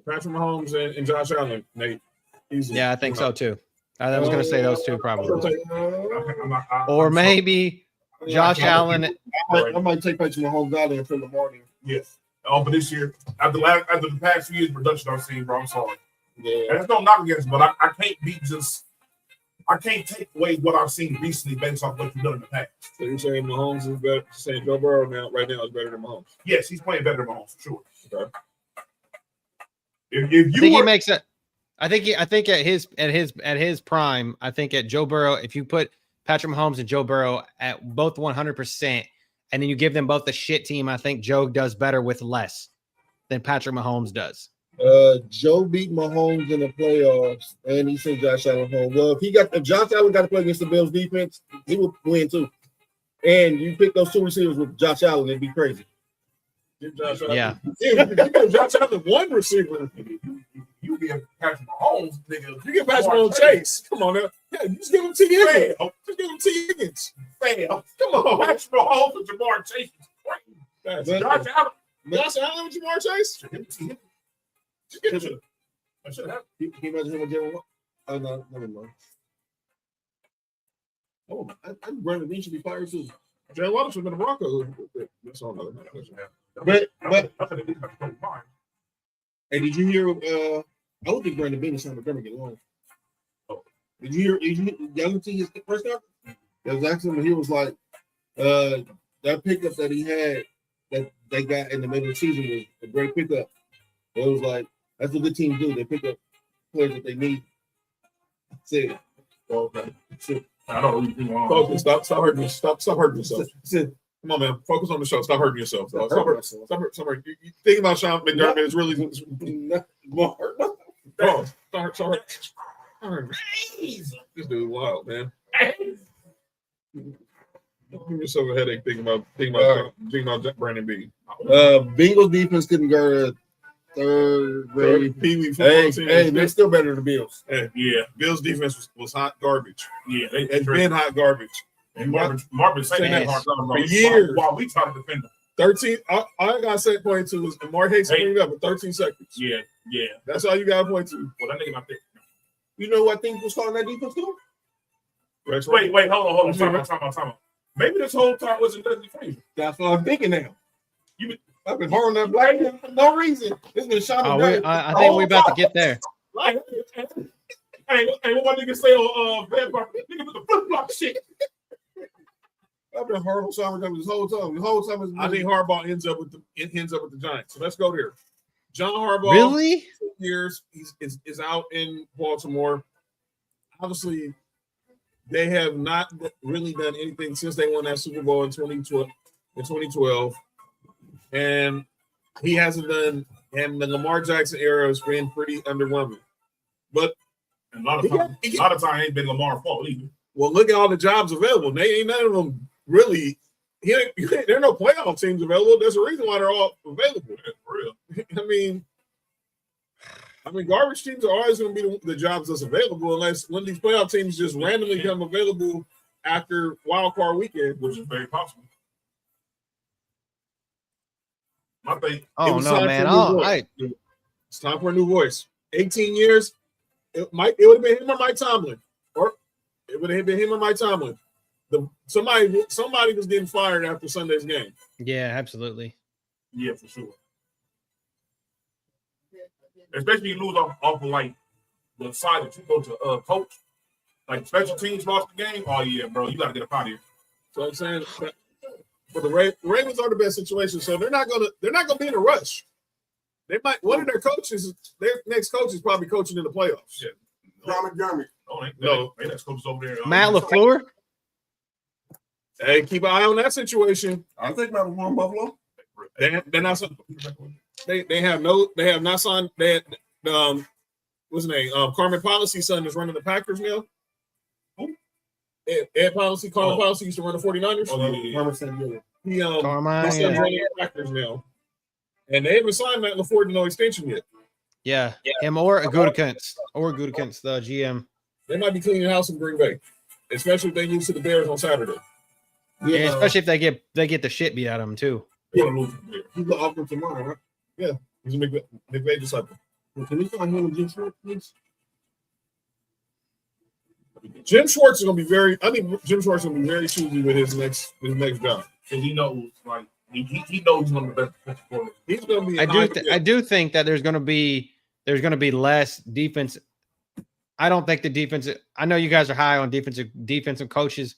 Patrick Mahomes and Josh Allen, Nate. Yeah, I think so too. I was going to say those 2 probably. Or maybe Josh Allen. I might take Patrick Mahomes out there for the morning. Yes. But this year, after the past few years production I've seen, bro, I'm sorry. Yeah. And there's no knock against, but I can't take away what I've seen recently based off what you've done in the past. So you're saying Mahomes is better? Saying Joe Burrow right now is better than Mahomes? Yes, he's playing better than Mahomes for sure. Okay. He makes it. I think at his prime, I think at Joe Burrow, if you put Patrick Mahomes and Joe Burrow at both 100%, and then you give them both a shit team, I think Joe does better with less than Patrick Mahomes does. Joe beat Mahomes in the playoffs, and he sent Josh Allen home. Well, if Josh Allen got to play against the Bills defense, he would win too. And you pick those 2 receivers with Josh Allen, it'd be crazy. Yeah. Josh Allen 1 receiver. You give Patrick Mahomes, nigga. You give Patrick Mahomes Chase. Come on now. Yeah, just give him T. Higgins. Just give him T. Higgins. Fail. Come on. Patrick Mahomes and Jamar Chase is crazy. Josh Allen with Jamar Chase? I should have. He imagine him with Jerry. Oh, no, never mind. Oh, I Brandon Bean should be fired too. Jay Waddle should have been a Bronco. That's all another But hey, did you hear? I don't think Brandon Bean is trying to get along. Oh, did you hear? Y'all see his first conference? That was actually he was like, that pickup that he had that they got in the middle of the season was a great pickup. It was like that's what good teams do. They pick up players that they need. Say, okay. I don't really focus. Stop hurting yourself. Stop hurting yourself. Come on, man. Focus on the show. Stop hurting yourself. Stop hurting. You think about Sean McDermott is really more hurt. Start hurting. This dude wild, man. Give yourself a headache thinking about Brandon Bean. Bengals defense couldn't guard Third Pee Wee football team. Hey, they're still better than the Bills. Yeah, Bills defense was hot garbage. Yeah, It's been hot garbage. And Marvin saying that hard for years while we try to defend them. 13. All I got to say point to is Mark Hicks bring it up in 13 seconds. Yeah. That's all you got to point to. Well, that nigga not there. You know what thing was calling that defense too? Wait, hold on. Time out. Maybe this whole time wasn't Dudley Frazier. That's what I'm thinking now. I've been holding that black man for no reason. It's been shot. I think we're about to get there. Hey, what my nigga say on Vampire? Nigga with the flip flop shit. I've been hard on Sean McDermott this whole time. I think Harbaugh ends up with the Giants. So let's go there. John Harbaugh. Really? 2 years. Is out in Baltimore. Obviously, they have not really done anything since they won that Super Bowl in 2012. And he hasn't done, and the Lamar Jackson era has been pretty underwhelming. But a lot of time ain't been Lamar's fault either. Well, look at all the jobs available. They ain't none of them really. There are no playoff teams available. There's a reason why they're all available. For real. I mean, garbage teams are always going to be the jobs that's available unless when these playoff teams just randomly become available after wild card weekend, which is very possible. My thing. Oh no, man! It's time for a new voice. 18 years. It would have been him or Mike Tomlin, or it would have been him or Mike Tomlin. Somebody was getting fired after Sunday's game. Yeah, absolutely. Yeah, for sure. Especially you lose off of like the side that you go to coach, like special teams lost the game. Oh yeah, bro, you got to get up out of here. So I'm saying. But the Ravens are the best situation, so they're not gonna be in a rush. They might one of their next coach is probably coaching in the playoffs. Yeah. John McDermott. No, they next coach is over there. Matt LaFleur. Hey, keep an eye on that situation. I think Matt LaFleur in Buffalo. They're not. They have not signed. They had what's his name? Carmen Policy's son is running the Packers now. Ed Policy, Carmen Policy used to run the 49ers. He running the Packers now. And they haven't signed Matt LaFleur to no extension yet. Yeah. Him or Gutekunst. The GM. They might be cleaning house in Green Bay, especially if they lose to the Bears on Saturday. Yeah, especially if they get the shit beat out of them too. He's the offensive mind, right? Yeah, he's a McVay disciple. Can we find him and Jim Schwartz, please? Jim Schwartz is going to be very. I think Jim Schwartz is going to be very choosy with his next job because he knows, like he knows one of the best players. He's going to be. I do think that there's going to be less defense. I don't think the defense. I know you guys are high on defensive coaches,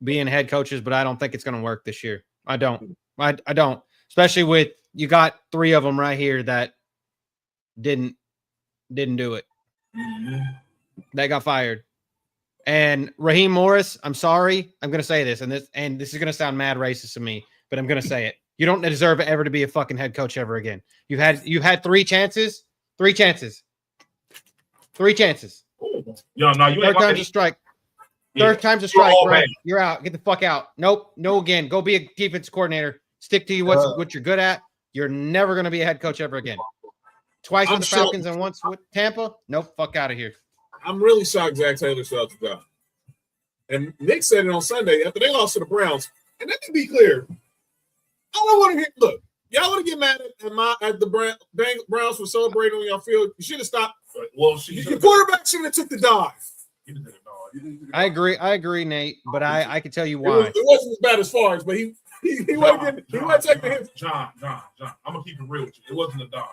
being head coaches, but I don't think it's going to work this year. I don't. I don't. Especially with you got 3 of them right here that didn't do it. Mm-hmm. That got fired. And Raheem Morris, I'm sorry. I'm going to say this, and this is going to sound mad racist to me, but I'm going to say it. You don't deserve ever to be a fucking head coach ever again. You've had 3 chances. 3 chances. 3 chances. Yo, no, you Third time's a strike. Third time's a strike, right? You're out. Get the fuck out. Nope. No again. Go be a defense coordinator. Stick to what you're good at. You're never going to be a head coach ever again. Twice with the Falcons and once with Tampa. Nope. Fuck out of here. I'm really shocked Zach Taylor still out the job. And Nick said it on Sunday after they lost to the Browns. And let me be clear. All I want to hear, look, y'all want to get mad at the Browns for celebrating on your field. You should have stopped. Well, your quarterback should have took the dive. I agree, Nate. But I can tell you why. It wasn't as bad as far as, but he wasn't taking the hit. John, I'm gonna keep it real with you. It wasn't a dive.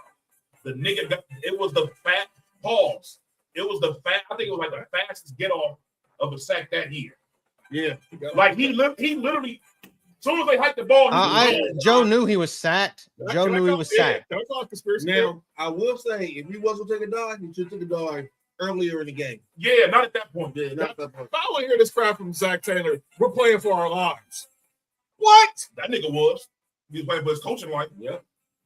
The nigga, it was the fat pause. It was the fat. I think it was like the fastest get off of a sack that year. Yeah, like he literally. As soon as they hiked the ball, Joe knew he was sacked. Joe knew he was sacked. Now, I will say, if he wasn't taking a dive, he should take a dive earlier in the game. Yeah, not at that point. Yeah, not at that point. I want to hear this crap from Zach Taylor. We're playing for our lives. What? That nigga was. He was playing for his coaching life. Yeah.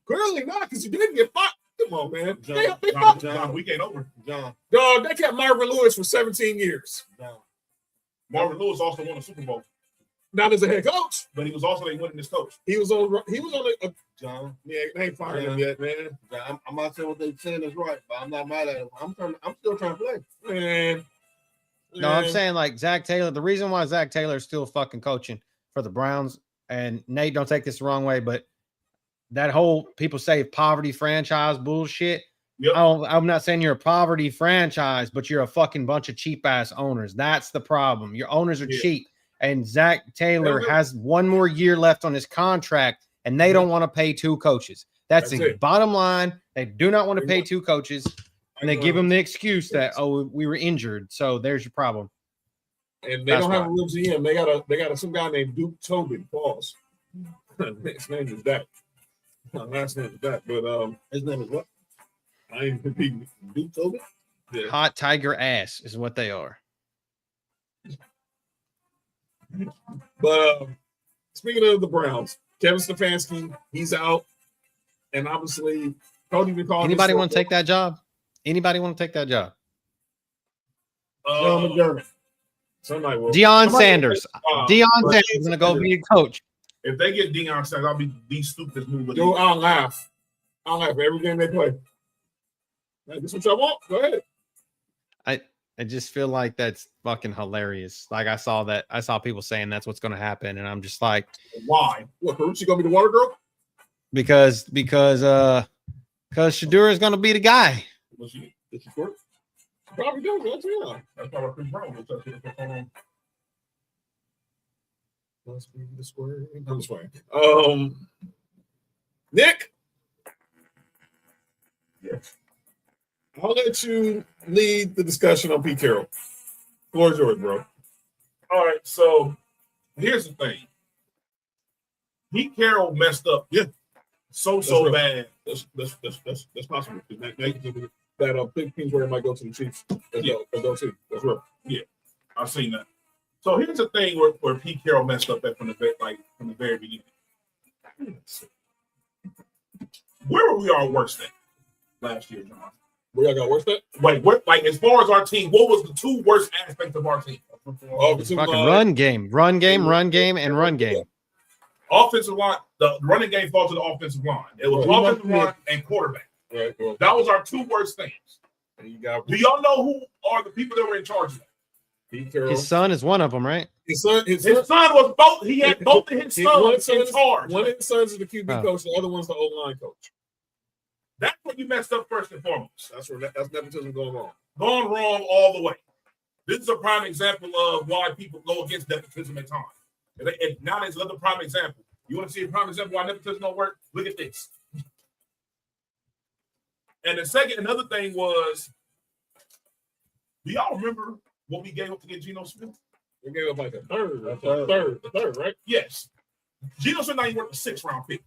Clearly not, because he didn't get fired. Come on, man. John, week ain't over. John. Dog, they kept Marvin Lewis for 17 years. John. Marvin Lewis also won a Super Bowl. not as a head coach. But he was also a winningest coach. He was on a John. Yeah, they ain't fired him yet, man. I'm not saying what they're saying is right, but I'm not mad at him. I'm still trying to play, man. No, I'm saying like Zach Taylor. The reason why Zach Taylor is still fucking coaching for the Browns, and Nate, don't take this the wrong way, but that whole people say poverty franchise bullshit. Yep. I'm not saying you're a poverty franchise, but you're a fucking bunch of cheap ass owners. That's the problem. Your owners are cheap, and Zach Taylor has one more year left on his contract, and they don't want to pay two coaches. That's the bottom line. They do not want to pay two coaches, and they give him the excuse that we were injured. So there's your problem. And they don't have a real GM. They got some guy named Duke Tobin. Pause. His name is that. My last name is that, but his name is what? I ain't competing. Duke Tobin? Yeah. Hot tiger ass is what they are. But speaking of the Browns, Kevin Stefanski, he's out, and obviously Cody been calling. Anybody want to take that job? Anybody want to take that job? John McDermott. Somebody will. Deion Sanders. Deion Sanders is going to go be a coach. If they get Deion Sanders, I'll be the stupidest move. Dude, I'll laugh. I'll laugh every game they play. Hey, this is what y'all want? Go ahead. I just feel like that's fucking hilarious. Like I saw people saying that's what's going to happen, and I'm just like, why? What? Carucci gonna be the water girl? Because Shadura is going to be the guy. Was she? Did she squirt? Probably does. That's probably Chris Brown. Must be the square. I'm just playing. Nick. Yes. I'll let you lead the discussion on Pete Carroll. Floor is yours, bro. All right, so here's the thing. Pete Carroll messed up. Yeah. So bad. That's possible. That big teams where it might go to the Chiefs. That's real. Yeah, I've seen that. So here's the thing where Pete Carroll messed up at from the very beginning. Where were we all worse than last year, John? Where y'all got worse at? Like as far as our team, what was the two worst aspects of our team? Fucking run game, and run game. Offensive line, the running game falls to the offensive line. It was offensive line and quarterback. Right. Well, that was our two worst things. Do y'all know who are the people that were in charge of that? Pete Carroll. His son is one of them, right? His son was both. He had both of his sons in charge. One of his sons is the QB coach. The other one's the O-line coach. That's what you messed up first and foremost. That's nepotism going wrong. Going wrong all the way. This is a prime example of why people go against nepotism at times. And now there's another prime example. You want to see a prime example why nepotism don't work? Look at this. And another thing was, do y'all remember what we gave up to get Geno Smith? We gave up like a third, right? Yes. Geno Smith not even worth a 6th round pick.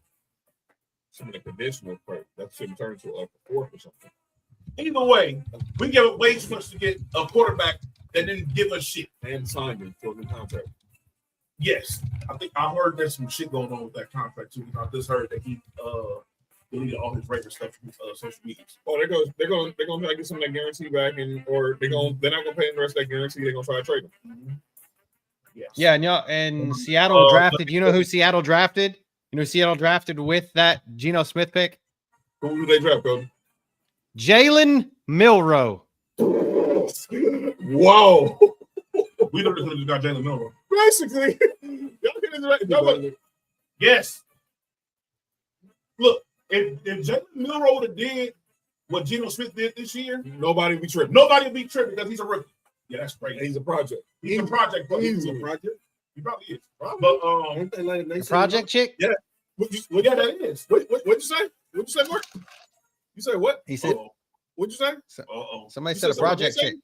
Some of the conditional part that should turn to a 4th or something. Either way, we gave up way too much to get a quarterback that didn't give us shit. And signed him for a new contract. Yes. I think I heard there's some shit going on with that contract too. I just heard that he deleted all his regular stuff from social media. Oh, they're going to try to get some of that guarantee back, they're not going to pay him the rest of that guarantee. They're going to try to trade him. Mm-hmm. Yes. Yeah, and Seattle drafted. You know who Seattle drafted? You know who Seattle drafted with that Geno Smith pick? Who did they draft, Cody? Jalen Milroe. Whoa. We know this one just got Jalen Milroe. Basically. Yes. Look, if Jalen Milroe would have did what Geno Smith did this year, nobody would be tripping. Nobody would be tripping because he's a rookie. Yeah, that's crazy. He's a project. He's a project. He's a project. He probably is. Probably. But project chick? Yeah. Yeah, that is. What'd you say? What'd you say, Mark? You said what? He said. What'd you say? Somebody said a project chick.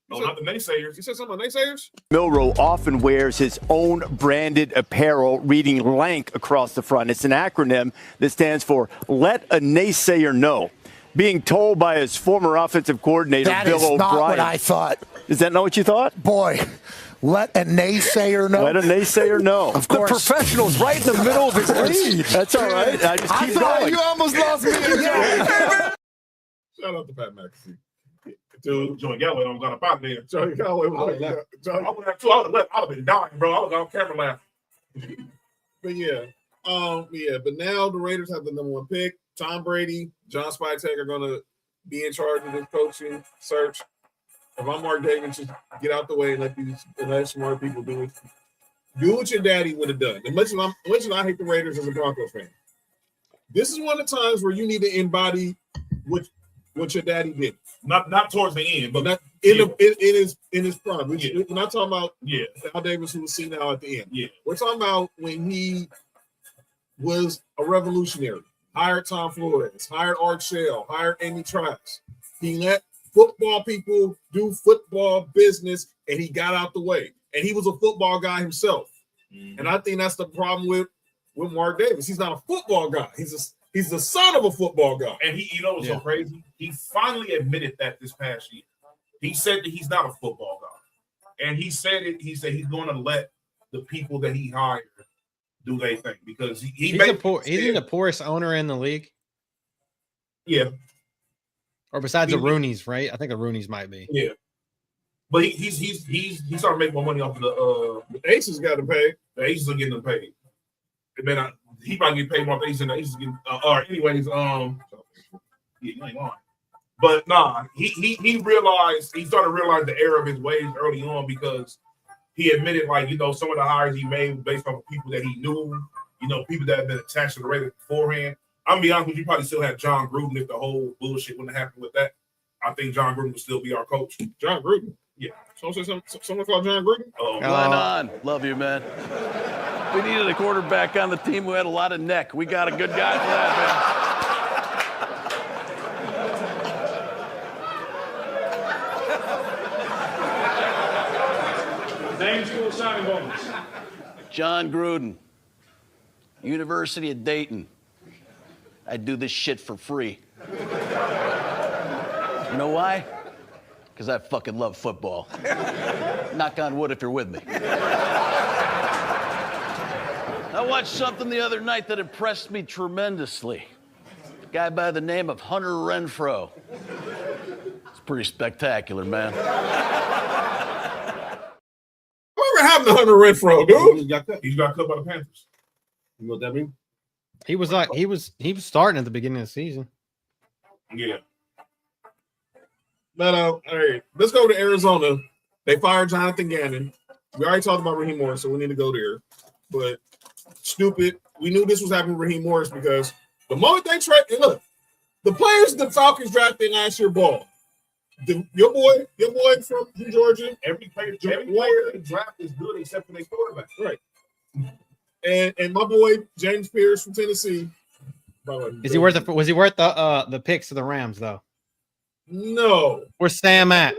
No, not the naysayers. You said something about naysayers? Milroe often wears his own branded apparel reading LANK across the front. It's an acronym that stands for Let a Naysayer Know. Being told by his former offensive coordinator, Bill O'Brien. That is not what I thought. Is that not what you thought? Boy, let a naysayer know. Let a naysayer know. Of course. The professional's right in the middle of his lead. That's all right. I just keep going. You almost lost me. Shout out to Pat McAfee. Dude, Joey Galloway don't got up out there. Joey Galloway was I would have left. I would have been dying, bro. I was on camera laughing. But but now the Raiders have the number 1 pick. Tom Brady, John Spivak are going to be in charge of this coaching search. If I'm Mark Davis, just get out the way and let smart people do it. Do what your daddy would have done. As much as I hate the Raiders as a Broncos fan, this is one of the times where you need to embody what your daddy did. Not towards the end, but not in his prime. We're not talking about Al Davis, who was seen now at the end. Yeah, we're talking about when he was a revolutionary. Hired Tom Flores, hired Art Shell, hired Amy Trask. He let football people do football business, and he got out the way. And he was a football guy himself. Mm-hmm. And I think that's the problem with Mark Davis. He's not a football guy. He's the son of a football guy. And what's so crazy? He finally admitted that this past year. He said that he's not a football guy. And he said he's going to let the people that he hired do their thing because he's the poorest owner in the league. Yeah. Or besides the Rooneys, right? I think the Rooneys might be. Yeah. But he's started making more money off of the Aces got to pay. The Aces are getting them paid. Man, he probably get paid more than Aces, and the Aces getting anyways, you ain't lying. But nah, he realized he started to realize the error of his ways early on because he admitted some of the hires he made based on people that he knew, people that had been attached to the Raiders beforehand. I'm gonna be honest with you, probably still had John Gruden if the whole bullshit wouldn't have happened with that. I think John Gruden would still be our coach. John Gruden? Yeah. Someone called John Gruden? Going on. Love you, man. We needed a quarterback on the team who had a lot of neck. We got a good guy for that, man. Name, school, signing bonus. John Gruden, University of Dayton. I do this shit for free. You know why? Because I fucking love football. Knock on wood if you're with me. I watched something the other night that impressed me tremendously. A guy by the name of Hunter Renfrow. It's pretty spectacular, man. Whatever happened to Hunter Renfrow, dude? He got cut by the Panthers. You know what that means? He was starting at the beginning of the season. Yeah. But all right, let's go to Arizona. They fired Jonathan Gannon. We already talked about Raheem Morris, so we need to go there. But stupid. We knew this was happening with Raheem Morris because the moment they trade, look, the players the Falcons drafted last year ball. Your boy from Georgia. Every player they draft is good except for their quarterback. Right. And my boy James Pierce from Tennessee. Was he worth the picks of the Rams though? No. Where's Sam at?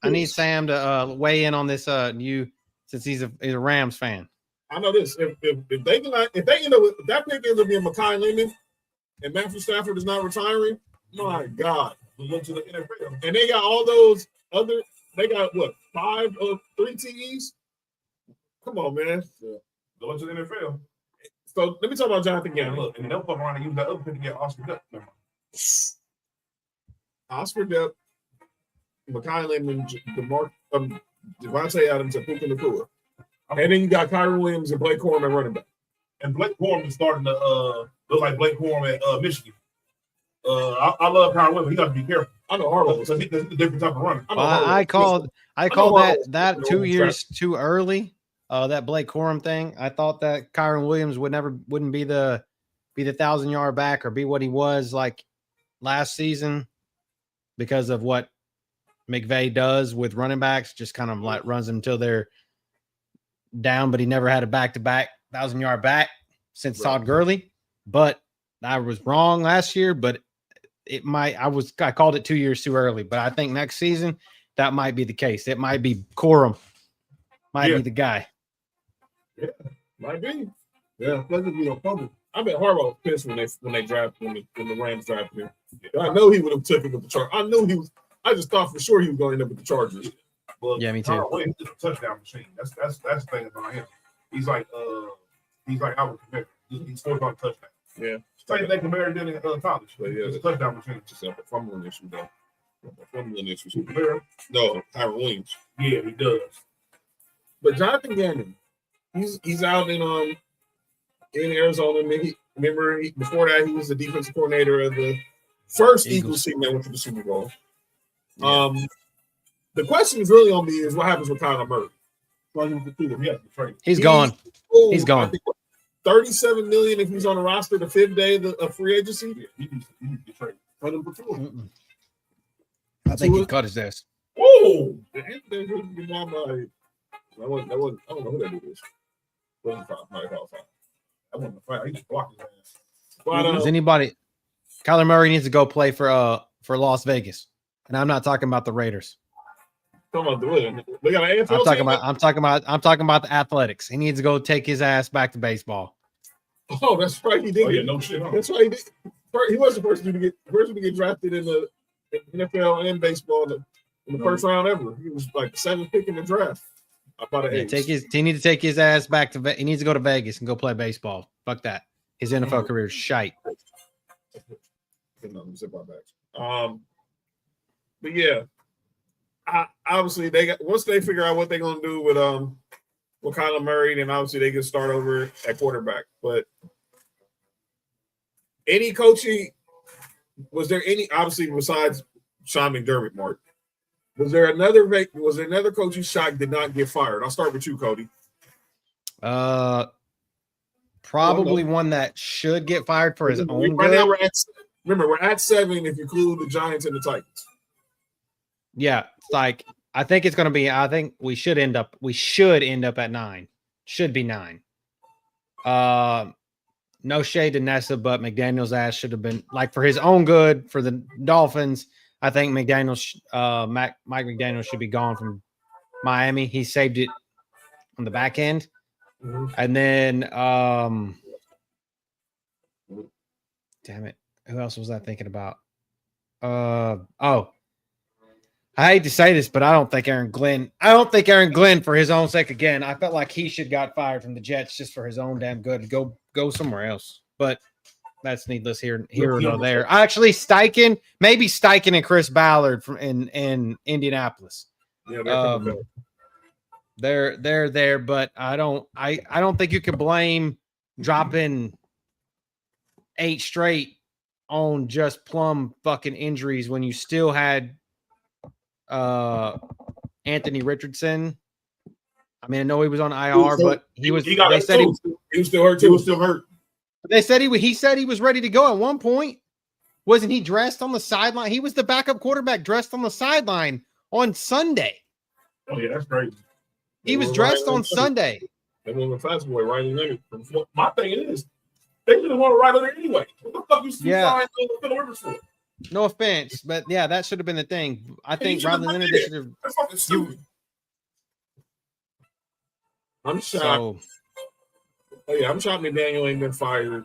I need Sam to weigh in on this since he's a Rams fan. I know this. If they end up with that pick ends up being Mekhi Lemon and Matthew Stafford is not retiring, my God. We go to the NFL. And they got all those other, they got what, 3 TEs? Come on, man. Go to the NFL. So let me talk about Jonathan Gannon. Look, and they'll come around and use that other pick to get Oscar Duck. Oscar Duck, Mekhi Lemon, Devontae Adams, and Puka Nacua. And then you got Kyron Williams and Blake Corum at running back. And Blake Corum is starting to look like Blake Corum at Michigan. I love Kyron Williams. He got to be careful. I know Harlow because he's a different type of runner. I called that 2 years too early. That Blake Corum thing. I thought that Kyron Williams wouldn't be the 1,000-yard back or be what he was like last season because of what McVay does with running backs, just kind of like runs them until they're down, but he never had a back-to-back 1,000-yard back since Todd Gurley. But I was wrong last year, but I called it 2 years too early, but I think next season that might be the case. It might be Corum. Might be the guy. Yeah, might be. Yeah, I bet Harbaugh was pissed when the Rams drafted him. Yeah. I know he would have took it with the Chargers. I just thought for sure he was going to end up with the Chargers. But yeah, me too. He's a touchdown machine. That's the thing about him. He's like Albert Kamara. He scores on touchdown. Yeah. Same thing Kamara did in college. But yeah, he's a touchdown machine. Just a fumbling issue though. Fumbling issues. Kamara? No, Kyron Williams. Yeah, he does. But Jonathan Gannon He's out in Arizona. Before that he was the defensive coordinator of the first Eagles team that went to the Super Bowl. Yeah. The question is really on me is what happens with Kyler Murray. He's gone. He's gone. $37 million if he's on the roster the 5th day of free agency. I think he cut his ass. Whoa! I don't know who that is. I want to fight. He just blocked his ass. Does anybody? Kyler Murray needs to go play for Las Vegas, and I'm not talking about the Raiders. They got an AFL I'm talking about the Athletics. He needs to go take his ass back to baseball. Oh, that's right. He did. Oh, yeah, no shit. That's right. He did. He was the first to get drafted in the NFL and baseball in the first round ever. He was like the 7th pick in the draft. He needs to take his ass back to. He needs to go to Vegas and go play baseball. Fuck that. His NFL career is shite. But yeah, obviously once they figure out what they're gonna do with Kyler Murray, then obviously they can start over at quarterback. But any coaching, was there any obviously besides Sean McDermott, Mark? Was there another coach you shocked did not get fired? I'll start with you, Cody. Probably one that should get fired for his own right good. Now we're at 7 if you include the Giants and the Titans. Yeah, like I think it's going to be. I think we should end up at 9. Should be 9. No shade to Nessa, but McDaniel's ass should have been like for his own good for the Dolphins. I think Mike McDaniel should be gone from Miami. He saved it on the back end. Mm-hmm. And then, damn it. Who else was I thinking about? I hate to say this, but I don't think Aaron Glenn for his own sake again. I felt like he should got fired from the Jets just for his own damn good to go somewhere else. But that's needless here or no there. Actually, Steichen and Chris Ballard from in Indianapolis. Yeah, they're there, but I don't think you can blame dropping 8 straight on just plum fucking injuries when you still had Anthony Richardson. I mean, I know he was on IR, but he was still hurt too. He was still hurt. They said he said he was ready to go at one point. Wasn't he dressed on the sideline? He was the backup quarterback dressed on the sideline on Sunday. Oh yeah, that's crazy. He was dressed on Sunday. They went with fast boy Riley Leonard. My thing is, they didn't want to ride on it anyway. What the fuck you signed Phil Rivers for? No offense, but yeah, that should have been the thing. I think Riley Leonard should have. That's fucking stupid. I'm shocked. I'm shocked McDaniel ain't been fired.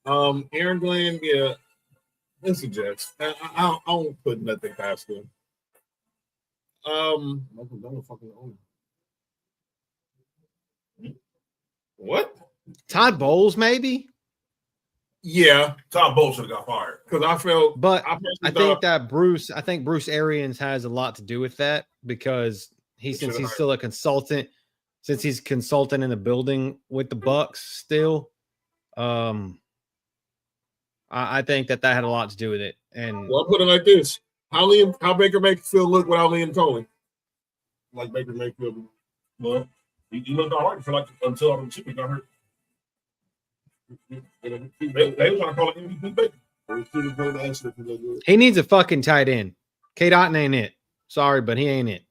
Aaron Glenn, yeah, it's the Jets. I don't put nothing past him. What? Todd Bowles, maybe? Yeah. Todd Bowles should have got fired. Because I felt. But I think Bruce Arians has a lot to do with that because since he's still a consultant. Since he's consulting in the building with the Bucks still, I think that had a lot to do with it. And I'll put it like this: how Baker Mayfield look without Liam Cohen? Like Baker Mayfield, well, he looked all right for until all the chicken got hurt. They were trying to call it MVP Baker. He needs a fucking tight end. K. Dotton ain't it. Sorry, but he ain't it.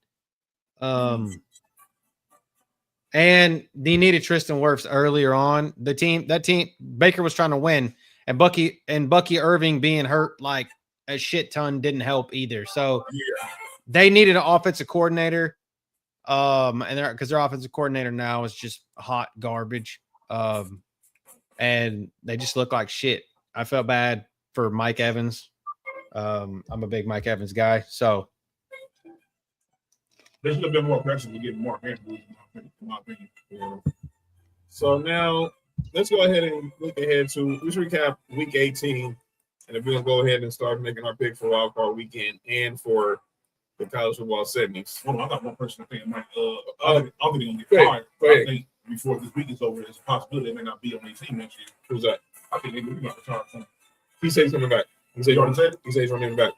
And they needed Tristan Wirfs earlier on. That team, Baker was trying to win, and Bucky Irving being hurt like a shit ton didn't help either. So they needed an offensive coordinator. And because their offensive coordinator now is just hot garbage. And they just look like shit. I felt bad for Mike Evans. I'm a big Mike Evans guy, so. They should have been more aggressive to get Mark Andrews, in my opinion. Yeah. So now let's go ahead and look ahead to let's recap week 18. And if we're gonna go ahead and start making our pick for wild card weekend and for the college football semis. Hold on, I got one person I think might I think he's gonna get fired. I think before this week is over, there's a possibility they may not be on their team next year. Who's that? I think they will not retire from. He said he's coming back. He said he's running back.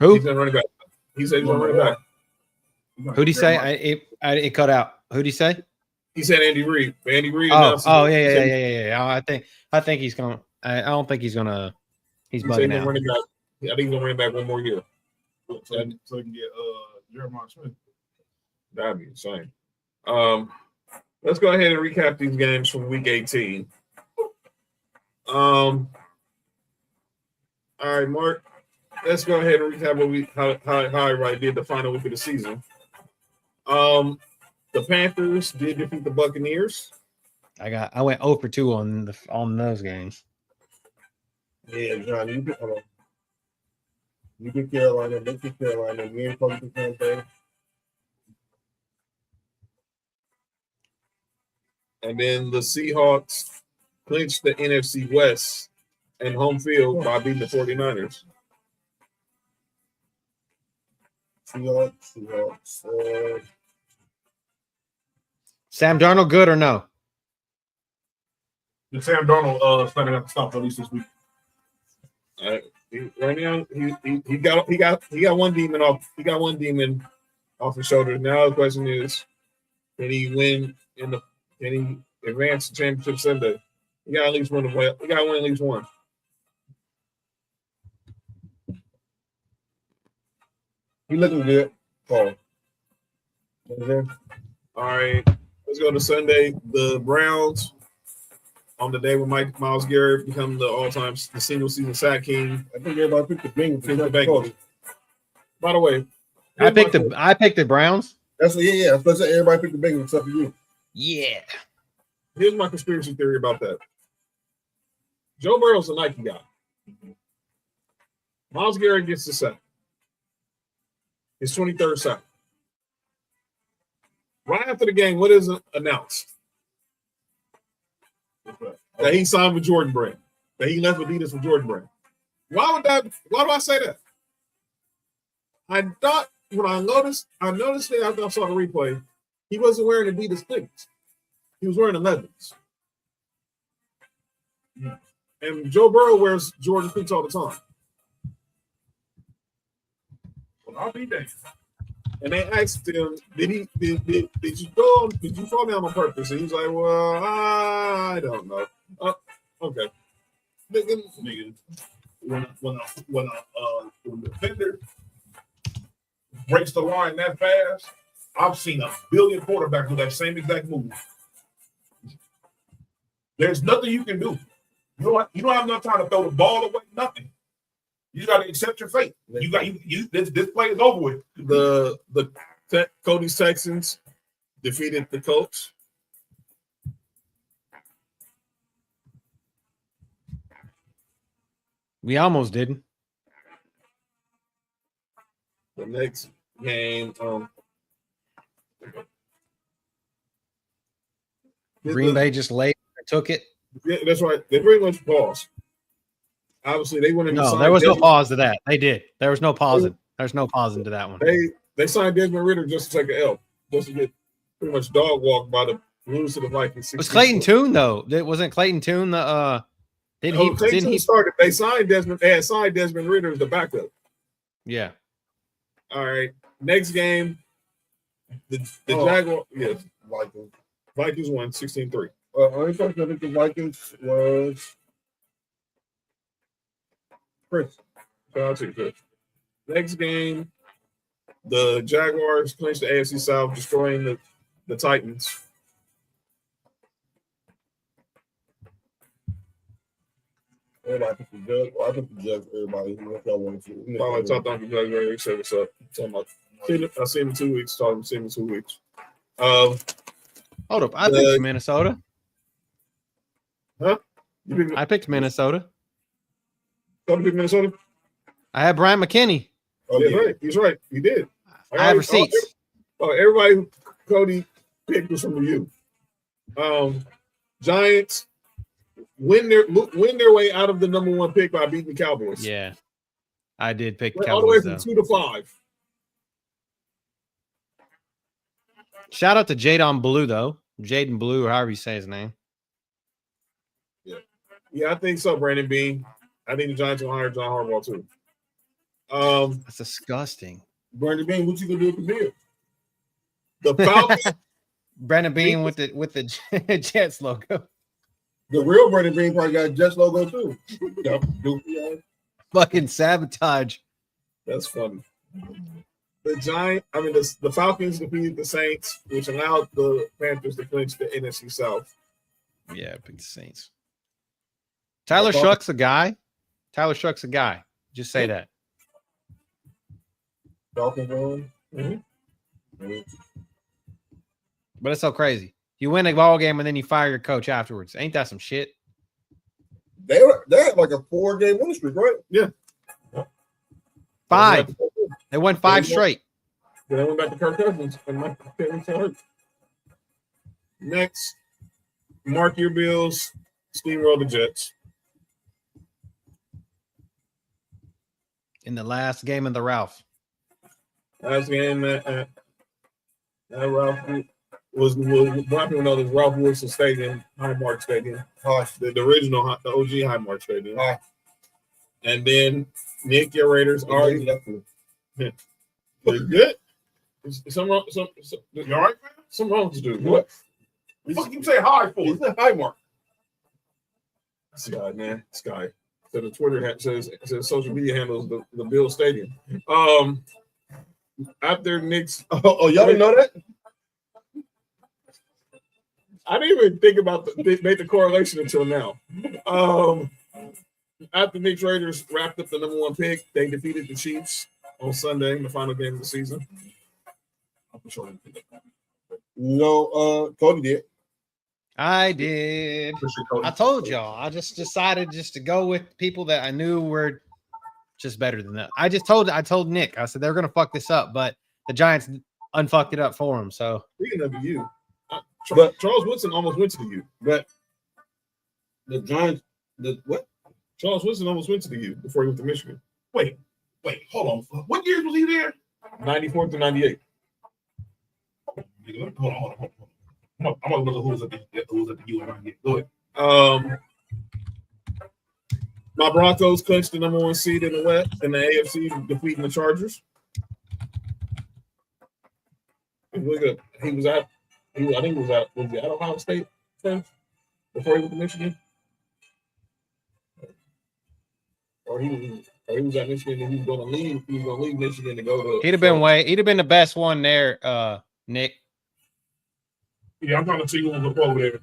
Who? He's running back. He said he's running back. Who'd he say? It cut out. Who'd he say? He said Andy Reid. Andy Reid. Yeah. I think he's going. I don't think he's gonna. He's bugging out. Running back. I think he's gonna run back one more year. So he can get Jeremiah Smith. That'd be insane. Let's go ahead and recap these games from Week 18. All right, Mark. Let's go ahead and recap how everybody did the final week of the season. The Panthers did defeat the Buccaneers. I went 0 for 2 on those games. Yeah, John, you get Carolina, they get Carolina. We ain't supposed to do thing. And then the Seahawks clinched the NFC West and home field by beating the 49ers. Seahawks. Sam Darnold good or no? The Sam Darnold starting to stop at least this week. Right now, he got one demon off. He got one demon off his shoulders. Now the question is, can he win can he advance the championship Sunday? He got at least one. He got to win at least one. He looking good. Paul. All right, let's go to Sunday. The Browns on the day when Myles Garrett become the all-time the single-season sack king. I think everybody picked the Bengals. By the way, I picked the Browns. That's what. Yeah. I was supposed to say everybody picked the Bengals except for you. Yeah. Here's my conspiracy theory about that. Joe Burrow's a Nike guy. Myles Garrett gets the sack. His 23rd sack. Right after the game, what is announced? That he signed with Jordan Brand. That he left Adidas with Jordan Brand. Why do I say that? I thought when I noticed it after I saw the replay, he wasn't wearing Adidas things. He was wearing 11s. Yeah. And Joe Burrow wears Jordan cleats all the time. Well, I'll be there. And they asked him, did you fall down on purpose? And he's like, well, I don't know. Okay. Nigga, when the defender breaks the line that fast, I've seen a billion quarterbacks do that same exact move. There's nothing you can do. You don't have enough time to throw the ball away. Nothing. You got to accept your fate. This play is over with. The Cody's Texans defeated the Colts. We almost didn't. The next game, Green Bay just laid and took it. Yeah, that's right. They pretty much paused. Obviously, they went in. No, there was no pause to that. They did. There was no pausing. There's no pausing to that one. They signed Desmond Ridder just to take an L, just to get pretty much dog walked by the lose to the Vikings. It was Clayton Tune though. It wasn't Clayton Tune the Clayton Tune started. They signed Desmond. They had signed Desmond Ridder as the backup. Yeah. All right. Next game, the Jaguars. Yes, Vikings won 16-3. Only person I think the Vikings was Chris. Shout out to you, Chris. Next game, the Jaguars clinched the AFC South, destroying the Titans. Everybody picked the Judge. I picked the Judge. Everybody. What y'all want to see? I talked on the Judge. He said what's up. I see him in 2 weeks. Talking to him in 2 weeks. Hold up. I picked Minnesota. Huh? I picked Minnesota. You picked Minnesota? I had Brian McKinney. Oh, yeah, right. He's right. He did. I have receipts. Everybody Cody picked was from you. Giants win their way out of the number 1 pick by beating the Cowboys. Yeah, I did pick Cowboys. All the way from 2 to 5. Shout out to Jadon Blue though. Jaden Blue, or however you say his name. Yeah, I think so, Brandon Bean. I think the Giants will hire John Harbaugh too. That's disgusting. Brandon Bean, what you gonna do with the Bills? The Falcons. Brandon Bean with the Jets logo. The real Brandon Bean probably got Jets logo too. Yep. Fucking sabotage. That's funny. The Falcons defeated the Saints, which allowed the Panthers to clinch the NFC South. Yeah, pick the Saints. Tyler Shuck's a guy. Just say that. Falcons won. Mm-hmm. But it's so crazy. You win a ball game and then you fire your coach afterwards. Ain't that some shit? They had like a 4-game winning streak, right? Yeah. 5. They won 5 straight. Then they went back to Kirk Cousins and Mike Evans hurt. Next, mark your Bills, steamroll the Jets. In the last game of the Ralph. Last game that Ralph was black people know this Ralph Wilson Stadium, Highmark Stadium, the original, the OG Highmark Stadium. And then Nick, your Raiders are good. Some wrong, You all right, man? some wrong to do. What? Fuck you say hi for? It's a Highmark. This guy, man, this guy. So the Twitter says social media handles the Bill Stadium. After Nick's, Oh, y'all didn't know that? I didn't even think about make the correlation until now. After Nick's Raiders wrapped up the number 1 pick, they defeated the Chiefs on Sunday in the final game of the season. No, Cody did. I did. I told y'all. I just decided to go with people that I knew were just better than that. I told Nick. I said they're gonna fuck this up, but the Giants unfucked it up for him. So Speaking of you, but Charles Woodson almost went to the U. But the Giants, what? Charles Woodson almost went to the U before he went to Michigan. Wait, hold on. What years was he there? 94 to 98. Hold on. I'm gonna look at who was at the U around here. Go ahead. My Broncos clinched the number 1 seed in the West in the AFC, defeating the Chargers. Look at I think he was at Ohio State first before he went to Michigan. Or he was at Michigan and he was gonna leave Michigan to go to he'd have been the best one there, Nick. Yeah, I'm trying to see who was over there.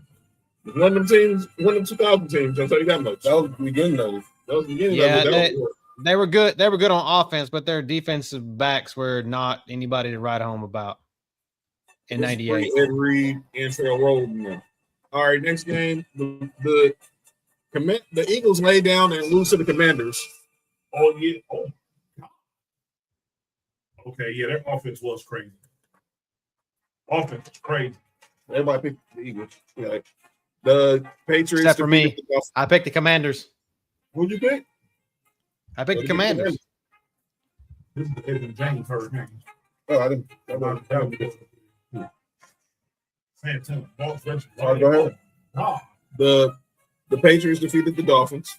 one of them 2000 teams. I'll tell you that much. That was the beginning of it. That was the beginning Yeah, of it. they were good. They were good on offense, but their defensive backs were not anybody to write home about in '98. Ed Reed and Phil Roden. All right, next game. The Eagles lay down and lose to the Commanders. Oh yeah. Oh. Okay, yeah, their offense was crazy. Offense was crazy. Everybody picked the Eagles. Yeah. The Patriots. Except for me. I picked the Commanders. Who'd you pick? I picked the Commanders. This is the Edwin James first game. Oh, I didn't. Go ahead. The Patriots defeated the Dolphins.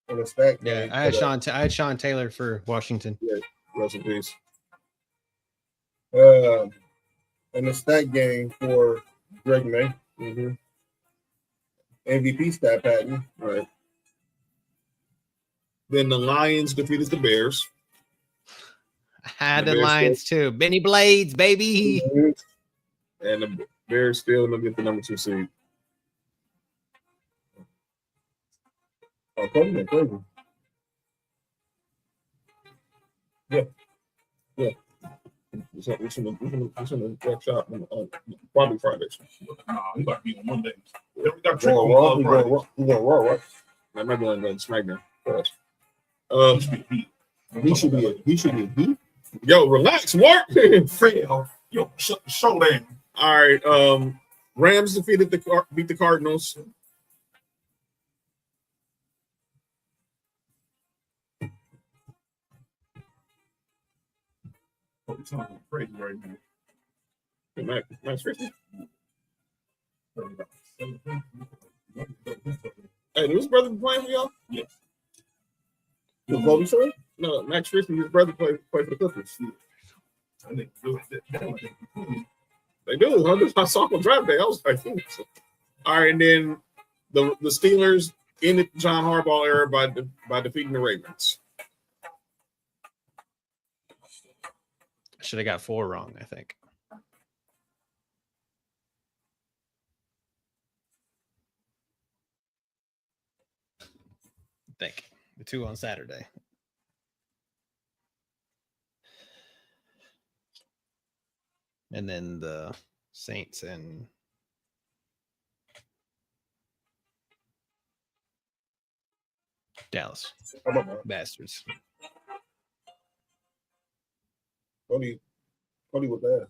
And the stack. Yeah, I had Sean Taylor for Washington. Yeah, rest in peace. And the stat game for Drake May. Mm-hmm. MVP stat pattern. Right. Then the Lions defeated the Bears. I had the Lions too. Benny Blades, baby. Mm-hmm. And the Bears still don't get the number 2 seed. Oh, crazy. Yeah. It's in the workshop on probably Fridays. Nah, we about to be on Mondays. We got We're trick going on raw, right? I might be on SmackDown first. Friday. He should be he. Yo, relax, Mark. Fail. Yo, shut the show down. All right. Rams beat the Cardinals. something crazy right now. Max Christie. Hey, did his brother playing for y'all? Yes. The Kobe son? No, Max Christie, his brother played for the Clippers. They do. I saw him on draft day. I was like, all right, and then the Steelers ended John Harbaugh era by defeating the Ravens. I should have got 4 wrong, I think. The 2 on Saturday. And then the Saints and Dallas. Bastards. Cody with that.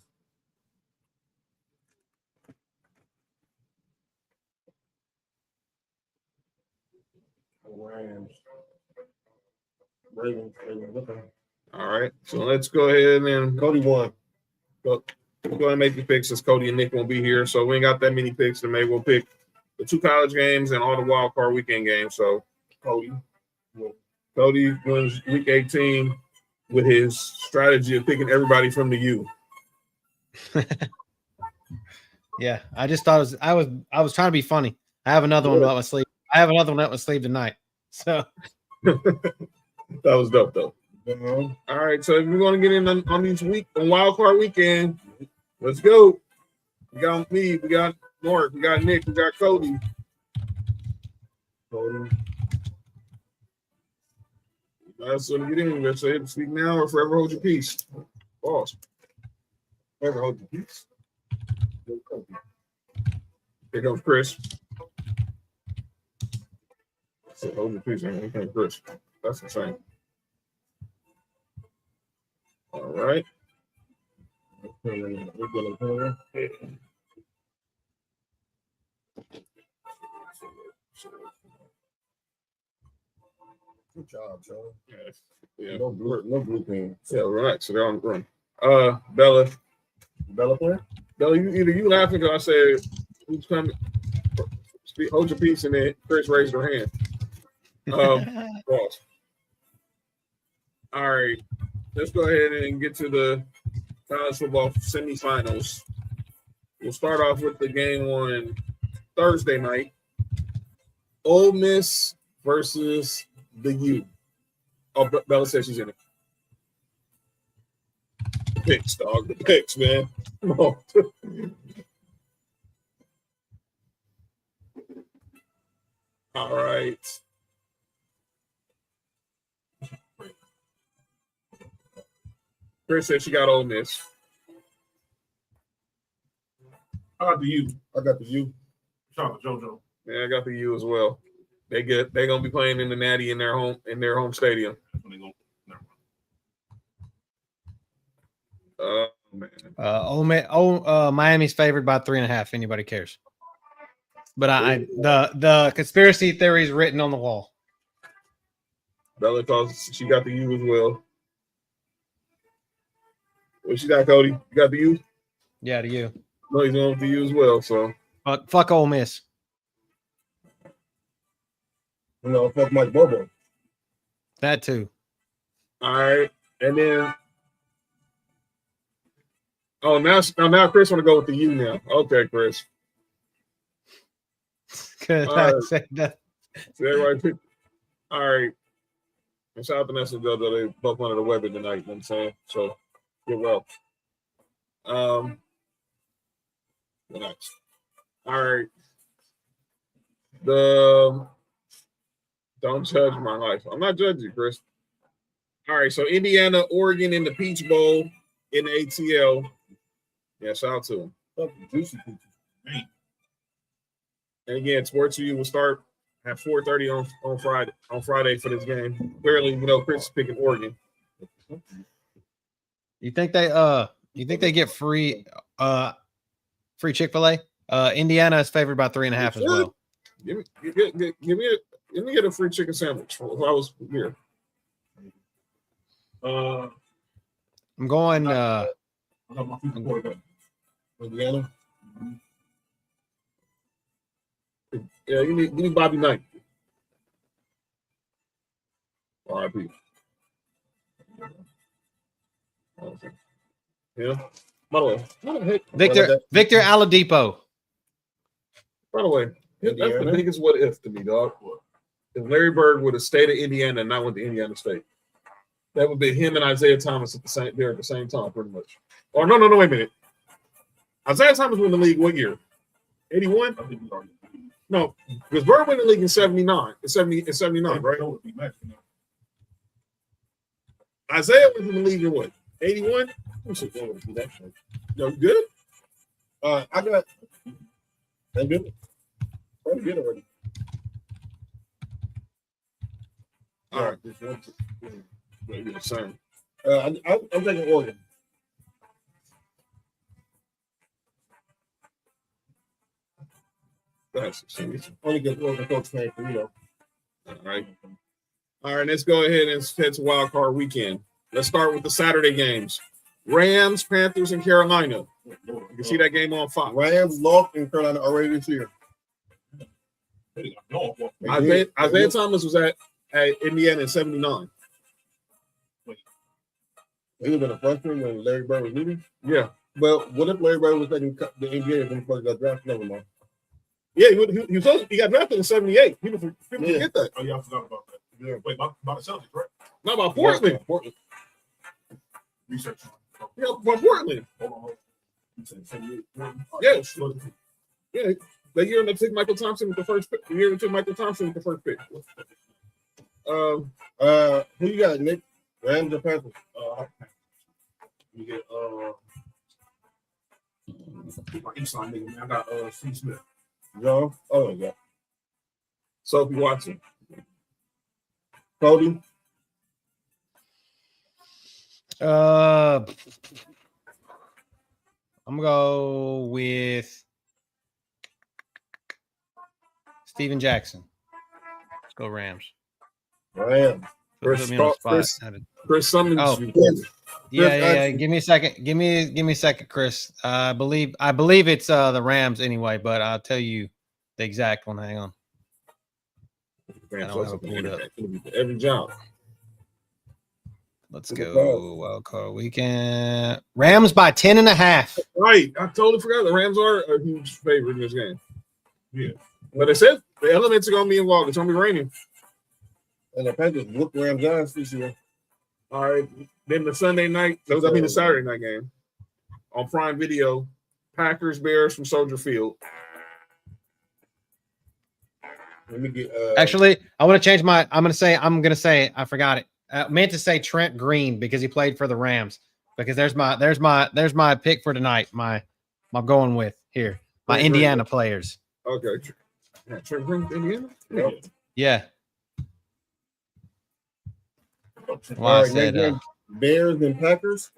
Ravens. Okay. All right, so let's go ahead and Cody won. Go ahead and make the picks since Cody and Nick won't be here. So we ain't got that many picks to make. We'll pick the 2 college games and all the wild card weekend games. So Cody wins week 18 with his strategy of picking everybody from the U. Yeah, I just thought I was trying to be funny. I have another one up my sleeve. Tonight. So that was dope though. All right, so if we're going to get in on these on wild card weekend, let's go. We got me, we got Mark, we got Nick, we got Cody. So to get in, let's say speak now or forever hold your peace. Pause. Forever hold your peace. Here comes Chris. So hold your peace, man. Here comes Chris. That's insane. All right. Good job, Joe. Yeah. No blue pen. Yeah, relax. So they're on the run. Bella player? Bella, you laughing because I said who's coming? Hold your peace, and then Chris raised her hand. Pause. All right. Let's go ahead and get to the college football semifinals. We'll start off with the game on Thursday night. Ole Miss versus the U. Oh, Bella says she's in it. The picks, dog. The picks, man. Come on. All right. Chris said she got Ole Miss. I got the U. Shout out JoJo. Yeah, I got the U as well. They're gonna be playing in the Natty in their home stadium. Oh man. Miami's favored by 3.5. Anybody cares? But the conspiracy theory is written on the wall. Bella calls she got the U as well. What she got, Cody? You got the U? Yeah, the U. No, he's going with the U as well. So, fuck Ole Miss. Fuck Mike Bobo. That too. All right, and then now Chris want to go with the U now. Okay, Chris. I said that. So everybody pick. All right. And shout out to Nessa JoJo. They both under the weather tonight. You know what I'm saying? So get well. Relax. All right. Don't judge my life. I'm not judging you, Chris. All right. So Indiana, Oregon in the Peach Bowl in the ATL. Yeah, shout out to them. Juicy peaches. And again, Sports4U will start at 4:30 on Friday for this game. Clearly, Chris is picking Oregon. You think they get free Chick-fil-A? Indiana is favored by 3.5 as well. Give me a free chicken sandwich if I was here. I'm going. I got my future quarterback. Indiana. Yeah, you need Bobby Knight. R.I.P. Okay. Yeah. By the way, how the heck? Victor Oladipo. By the way, that's the biggest what if to me, dog. If Larry Bird would have stayed at Indiana and not went to Indiana State, that would be him and Isaiah Thomas at the same time, pretty much. Or no, wait a minute. Isaiah Thomas went in the league what year? 81? No, because Bird went in the league in 79. It's 79, right? Isaiah went in the league in what? 81? Yo, you good? I got. They good. Pretty good already. All right. Maybe the same. I'm taking Oregon. That's only because Oregon coach playing for All right. Let's go ahead and head to wild card weekend. Let's start with the Saturday games. Rams, Panthers, and Carolina. You can see that game on Fox. Rams lost in Carolina already this year. Isaiah Thomas was at Indiana in 79. He was in a freshman when Larry Bird was leaving. Yeah. Well, what if Larry Bird was taking the NBA when he first got drafted? Never mind. Yeah, he got drafted in 78. People forget that. Oh, yeah, I forgot about that. Yeah. Wait, about the Celtics, right? Not about Portland. Research. Yeah, about Portland. Hold on. You said 78. Yes. Yeah. The year they took Michael Thompson with the first pick. The year they took Michael Thompson with the first pick. Who you got, Nick? Rams or Panthers? You get my Eastside nigga, man. I got Steve Smith. John? Oh, yeah. Sophie Watson. Cody? I'm gonna go with Steven Jackson. Let's go Rams. Rams. Chris Summons. Oh. Yeah. Give me a second. Give me a second, Chris. I believe it's the Rams anyway, but I'll tell you the exact one. Hang on. I don't have it pulled up. Every job. Let's go. Wild card weekend. Rams by 10.5. Right. I totally forgot the Rams are a huge favorite in this game. Yeah. But they said the elements are gonna be involved. It's gonna be raining. And the Panthers whooped Rams guys this year. All right. Then the Saturday night game on Prime Video, Packers Bears from Soldier Field. Let me get Actually, I want to change my I'm gonna say I forgot it. I meant to say Trent Green because he played for the Rams. Because there's my pick for tonight. I'm going with here. My Indiana players. Okay. Trent Green, Indiana? Yeah. Well, I said Bears and Packers.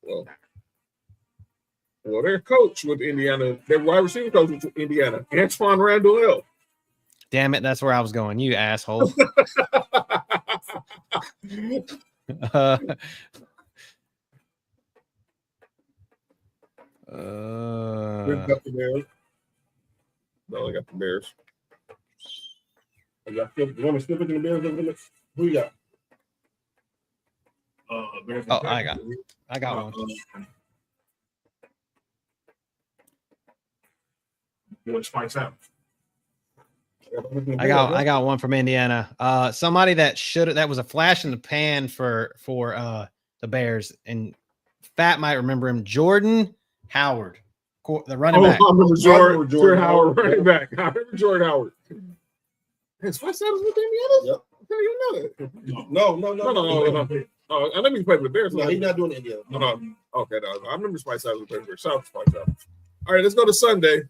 Well, their coach with Indiana, their wide receiver coach with Indiana, Antoine Randall. Damn it, that's where I was going. You asshole. Chris got the Bears. No, I got the Bears. You want to skip it in the Bears? Who you got? Bears. Oh, I got one. Spikes out. I got one from Indiana. Somebody that was a flash in the pan for the Bears, and Fat might remember him. Jordan Howard, the running back. I remember Jordan Howard, running back. I remember Jordan Howard. His first time was with Indiana. Yep. I didn't even know that. No. I never played with the Bears. No, he's not doing Indiana. No. Okay, no. I remember Spice out with the Bears. Shout out to Spice out. All right, let's go to Sunday.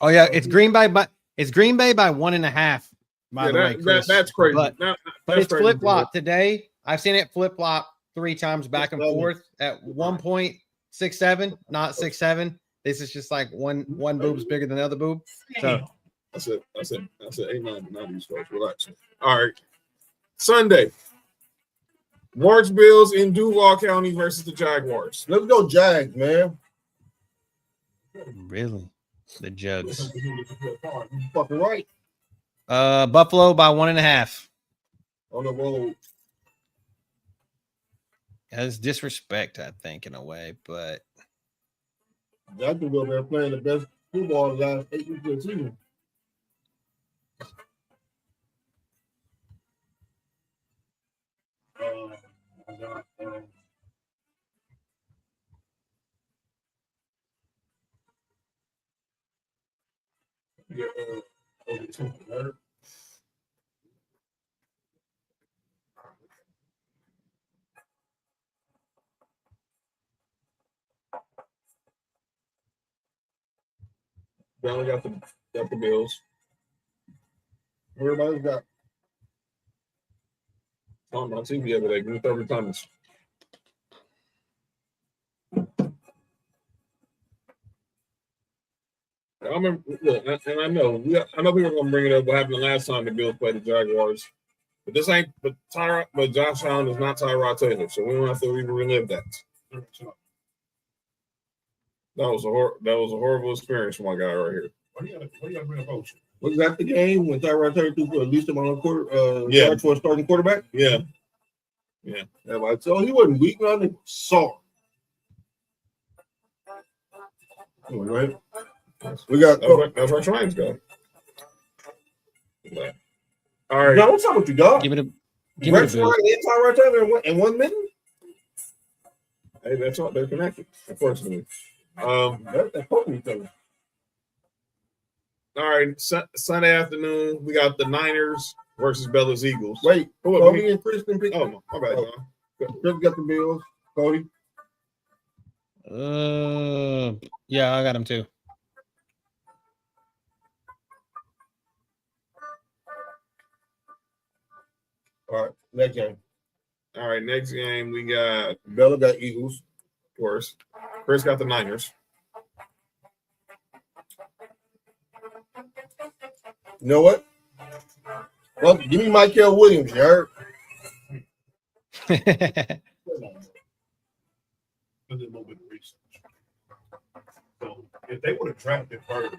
Oh yeah, it's Green Bay, but it's Green Bay by 1.5. By the way, Chris. That's crazy. But it's flip flop today. I've seen it flip flop 3 times back and forth at 1.67, not 6.7. This is just like one boob's bigger than the other boob. So that's it. Amen. Not these folks. Relax. All right. Sunday. March Bills in Duval County versus the Jaguars. Let's go Jags, man. Really? The Jugs. Fucking right. Buffalo by 1.5. On the road. That's disrespect, I think, in a way, but Jacksonville, they're playing the best football the last 8 weeks of the season. Down got the Bills. Everybody's got. On my TV every day. Give me 30 times. I remember, look, and I know people are gonna bring it up. What happened the last time the Bills played the Jaguars? But this ain't. But Josh Allen is not Tyrod Taylor, so we don't have to even relive that. That was a horrible experience for my guy right here. What do you got to bring up Ocean? Was that the game when Tyrod Taylor threw for at least amount of Yeah. yards for a starting quarterback? Yeah. So he wasn't weak, nothing. Sore. Right. We got. That's where Triumphs go. All right. No, what's up with you, dog? give it a Rex boost. Ryan and Tyrod Taylor in 1 minute? Hey, that's what they're connected, unfortunately. That's hoping each other. All right, Sunday afternoon, we got the Niners versus Bella's Eagles. Wait, Cody and Kristen pick. Oh, my bad, John. Chris got the Bills. Cody. Yeah, I got him too. All right, next game. All right, next game, we got Bella got Eagles. of course. Chris got the Niners. You know what? Well, give me Michael Williams, you heard? Do a little bit of research. So if they would have drafted first,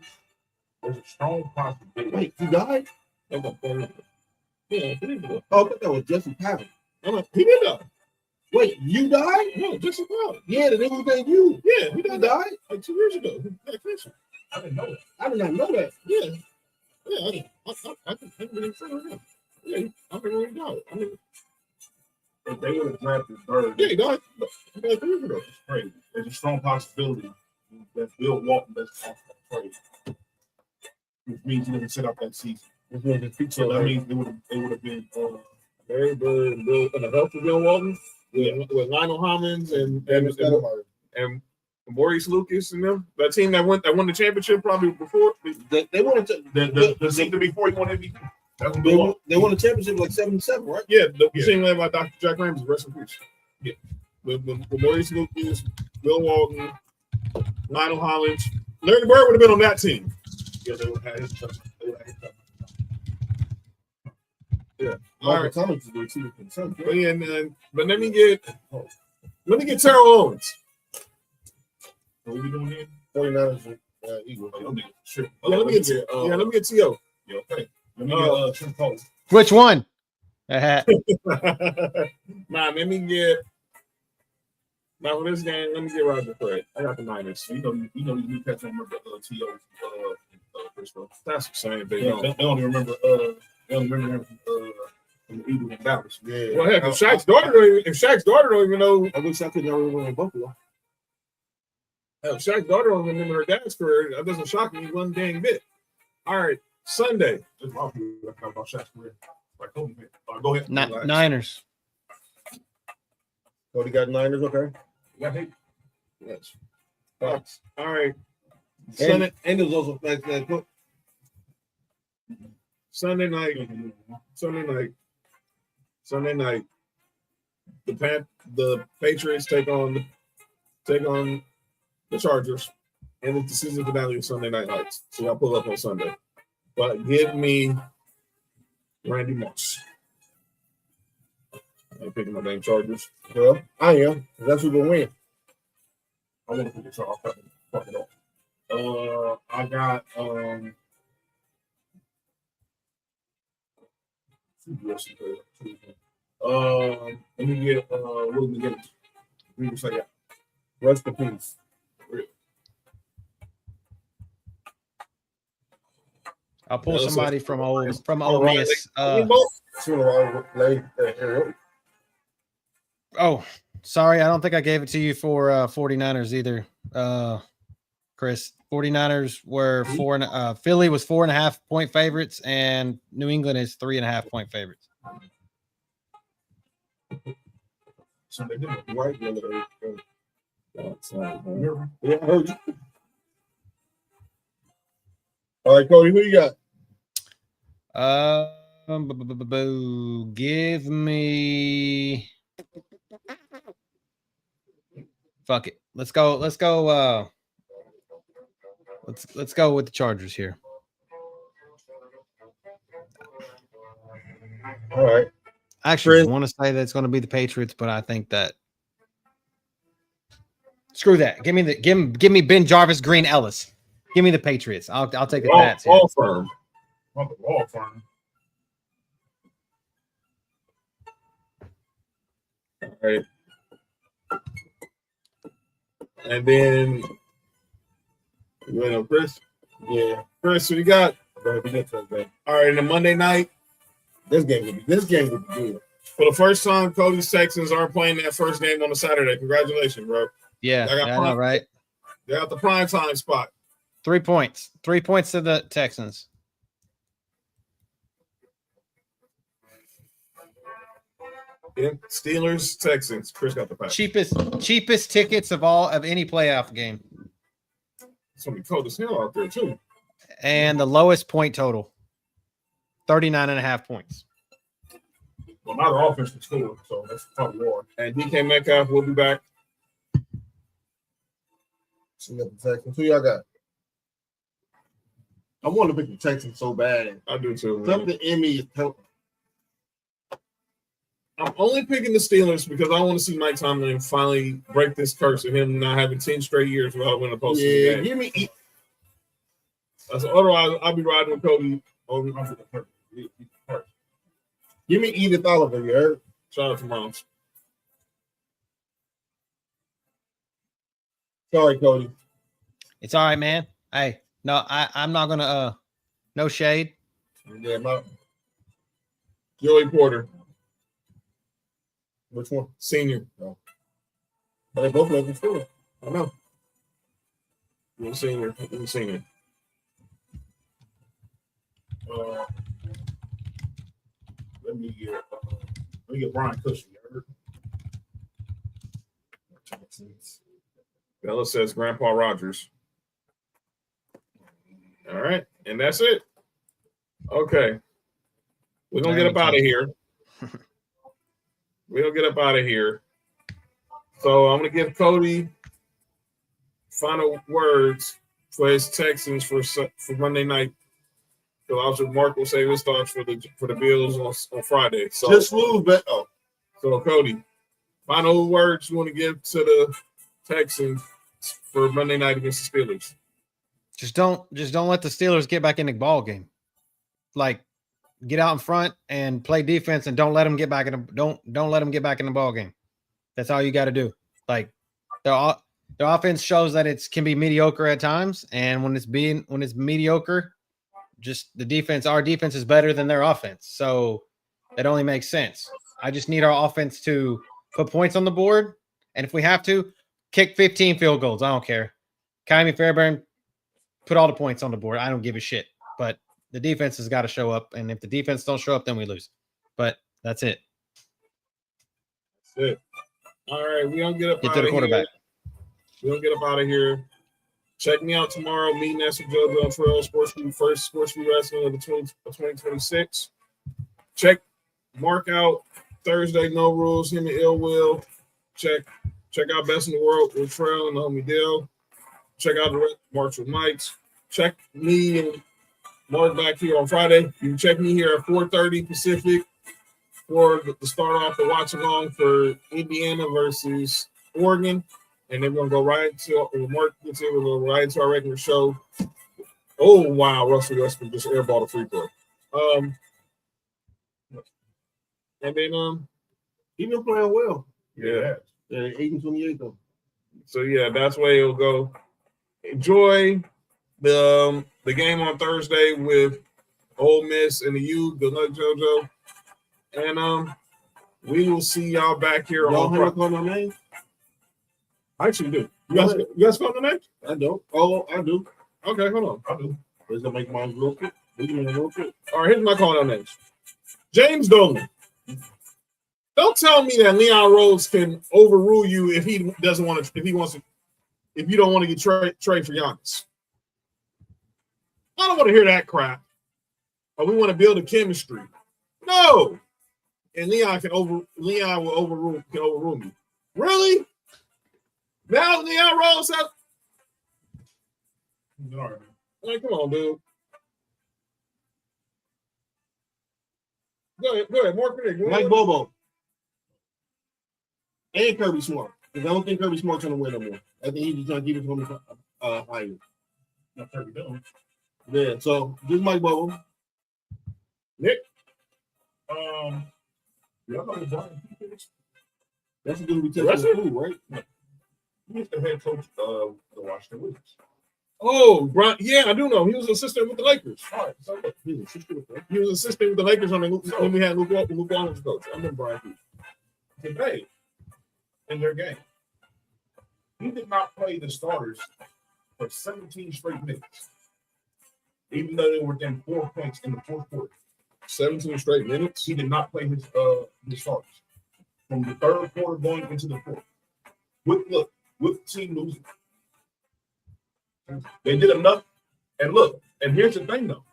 there's a strong possibility. Wait, you died? Yeah, I Oh, I thought that was Jesse Pavitt. he did die. Wait, you died? No, Jesse Pavitt. Yeah, the nigga than you. Yeah, He died? like 2 years ago. He got cancer. I didn't know it. I did not know that. Yeah. Yeah, I can been in front of him. Yeah, I can really died. I mean, If they would have drafted third, yeah, he died. He died 3 years ago. it's crazy. There's a strong possibility that Bill Walton doesn't off that trade, which means he doesn't sit out that season. So that means it would have been Barry Bird, Bill, and the help of Bill Walton with Lionel Hollins and Maurice Lucas and them. That team that won the championship probably before. They wanted to. the season before he won MVP. That was They Bill won, Walton. they won the championship like 77, right? Yeah, the team led by Dr. Jack Ramsey, rest in peace. Yeah, with Maurice Lucas, Bill Walton, Lionel Hollins. Larry Bird would have been on that team. Yeah, they would have had his touch. They would have had his touch. Yeah. All All right, right. Thomas is there too. But yeah, man. But let me get Terrell Owens. What are we doing here? 49ers Eagles. Oh, y'all niggas tripping. Let me get T.O. Yeah, okay. Let me get Trim Cole. Which one? Nah, let me get. Now for this game, let me get Roger Craig. I got the Niners. You know these new cats don't remember T.O. Frisco. That's the same thing. They only remember him from the Eagles and Dallas. Yeah. Well, heck, if Shaq's daughter don't even know. I wish I could never win in Buffalo. Hell, Shaq's daughter don't even remember her dad's career. That doesn't shock me one dang bit. All right, Sunday. Just a lot of people that talk about Shaq's career. Like, go ahead. Niners. Cody got Niners, okay. Yeah, hey. Yes. All right. Sunday And there's also that Sunday night. The Patriots take on the Chargers, and it's the season finale of Sunday Night Lights. So I'll pull up on Sunday. But give me Randy Moss. I'm picking my damn Chargers. Well, I am. That's who's gonna win. I want to pick the Chargers. Fuck it up. I got let me get what did we get? We can say that. Rest in peace. I'll pull somebody from Ole Miss. Oh, sorry, I don't think I gave it to you for 49ers either. Chris, 49ers were Philly was 4.5 point favorites, and New England is 3.5 point favorites. So they did it right the other day. Yeah, I heard you. All right, Cody, who you got? Give me. Fuck it. Let's go. Let's go with the Chargers here. All right. I actually want to say that it's going to be the Patriots, but I think that screw that. Give me Ben Jarvis, Green Ellis. Give me the Patriots. I'll take the Pats. Law firm. Not the law firm. All right. And then you know Chris? Yeah. Chris, what you got? All right, and the Monday night. This game would be good. For the first time, Cody's Texans aren't playing that first game on a Saturday. Congratulations, bro. Yeah, I know, right? They got the prime time spot. 3 points. 3 points to the Texans. Yeah, Steelers, Texans. Chris got the pass. Cheapest tickets of any playoff game. It's gonna be cold as hell out there too. And the lowest point total. 39.5 points. Well, not our offense can score, so that's a tough war. And DK Metcalf will be back. So you got the Texans. Who y'all got? I want to pick the Texans so bad. I do too. Something in me is helping. I'm only picking the Steelers because I want to see Mike Tomlin finally break this curse of him not having 10 straight years without winning a postseason game. Give me. Otherwise, I'll be riding with Cody. Give me Edith Oliver, you heard? Shout out to Moms. Sorry, Cody. It's all right, man. Hey, no, I'm not gonna no shade. Yeah, Joey Porter. Which one? Senior. No. But they both looking for. I know. You're senior. You're senior. Let me get Brian Cushing. Bella says Grandpa Rogers. All right, and that's it. Okay, we're gonna get up out of here. We're gonna get up out of here. So I'm gonna give Cody final words for his Texans for Monday night. Because also Mark will save his thoughts for the Bills on Friday. So just lose, but so Cody, final words you want to give to the Texans for Monday night against the Steelers? Just don't let the Steelers get back in the ball game. Like, get out in front and play defense, and don't let them get back in the don't let them get back in the ball game. That's all you got to do. Like, their offense shows that it can be mediocre at times, and when it's mediocre, just our defense is better than their offense. So it only makes sense. I just need our offense to put points on the board, and if we have to, kick 15 field goals. I don't care. Kyrie Fairbairn, put all the points on the board. I don't give a shit. But the defense has got to show up, and if the defense don't show up, then we lose. But that's it. That's it. All right, we don't get up. Get to the quarterback. We don't get up out of here. Check me out tomorrow. Me, Nestor Jojo, and Trail Sports4U, first Sports4U Wrestling of 2026. Check Mark out Thursday. No rules. Him and Ill Will. Check out Best in the World with Trail and the homie Dale. Check out the March with Mike's. Check me and Mark back here on Friday. You can check me here at 4:30 Pacific, for the start off the watch along for Indiana versus Oregon. And then we're going to go right into Mark gets here. We'll go right into our regular show. Oh, wow. Russell Westbrook just airballed a free throw. And then He been playing well. Yeah. 8-28 though. So yeah, that's where it'll go. Enjoy the game on Thursday with Ole Miss and the U. Good luck, JoJo. And we will see y'all back here Y'all on heard call my name? I actually do. You guys call my name? I don't. Oh, I do. Okay, hold on. I do. Let's make mine real quick. Real quick. All right, here's my call out names. James Dolan. Don't tell me that Leon Rose can overrule you if he doesn't want to, if you don't want to get trade for Giannis. I don't want to hear that crap. Or we want to build a chemistry. No. And Leon will overrule me. Really? Now Leon Rose has. All right, man. Come on, dude. Go ahead. More critics. Mike Bobo. And Kirby Smart. Because I don't think Kirby Smart's going to win no more. I think he's just trying to keep it from higher. Not Kirby Dillon. Yeah, so this is Mike Bobo. Nick? Yeah, I know the Brian Peters. That's going to be testing the food, right? He's the head coach of the Washington Wizards. Oh, Brian. Yeah, I do know. He was an assistant with the Lakers. All right, so He's an assistant. He was an assistant with the Lakers when we had Luke Walton as coach. I remember Brian Peters. today in their game, he did not play the starters for 17 straight minutes, even though they were within 4 points in the fourth quarter. 17 straight minutes. He did not play his starters from the third quarter going into the fourth. With the team losing, they did enough. And look, and here's the thing though,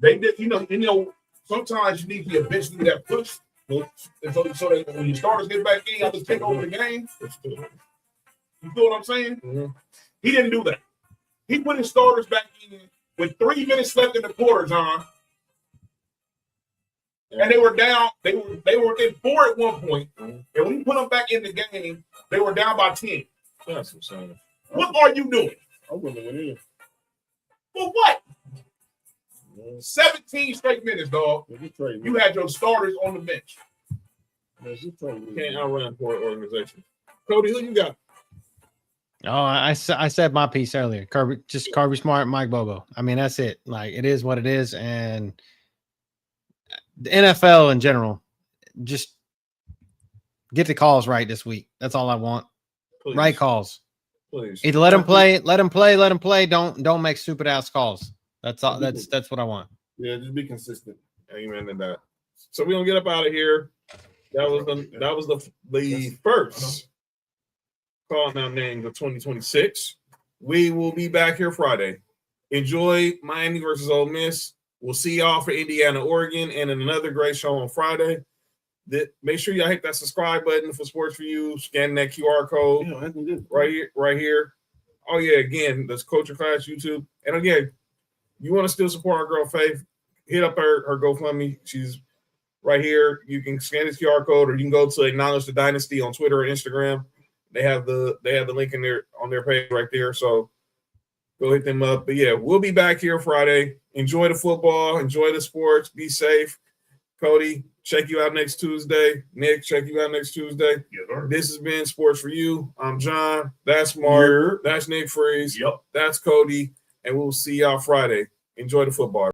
they did. You know, sometimes you need the bench to do that push, and so that when your starters get back in, you have to take over the game. You feel what I'm saying? Mm-hmm. He didn't do that. He put his starters back in with 3 minutes left in the quarter, John. And they were down. They were within 4 at one point. And when he put them back in the game, they were down by 10. That's insane. What are you doing? I wouldn't have went in. For what? 17 straight minutes, dog. You had your starters on the bench. Can't outrun poor organization. Cody, who you got? Oh, I said my piece earlier. Kirby Smart, Mike Bobo. I mean, that's it. Like, it is what it is, and the NFL in general, just get the calls right this week. That's all I want. Please. Right calls. Please. Either let them play. Don't make stupid ass calls. That's all. That's what I want. Yeah, just be consistent. Amen to that. So we're gonna get up out of here. That was the first calling out names of 2026. We will be back here Friday. Enjoy Miami versus Ole Miss. We'll see y'all for Indiana, Oregon, and another great show on Friday. Make sure y'all hit that subscribe button for Sports4U. Scan that QR code right here. Oh yeah, again, that's Culture Class YouTube. And again, you want to still support our girl Faith? Hit up her GoFundMe. She's right here. You can scan this QR code, or you can go to Acknowledge the Dynasty on Twitter and Instagram. They have the link in there on their page right there. So go hit them up. But yeah, we'll be back here Friday. Enjoy the football. Enjoy the sports. Be safe. Cody, check you out next Tuesday. Nick, check you out next Tuesday. Yes, sir. This has been Sports4U. I'm John. That's Mark. That's Nick Freeze. Yep. That's Cody. And we'll see y'all Friday. Enjoy the football.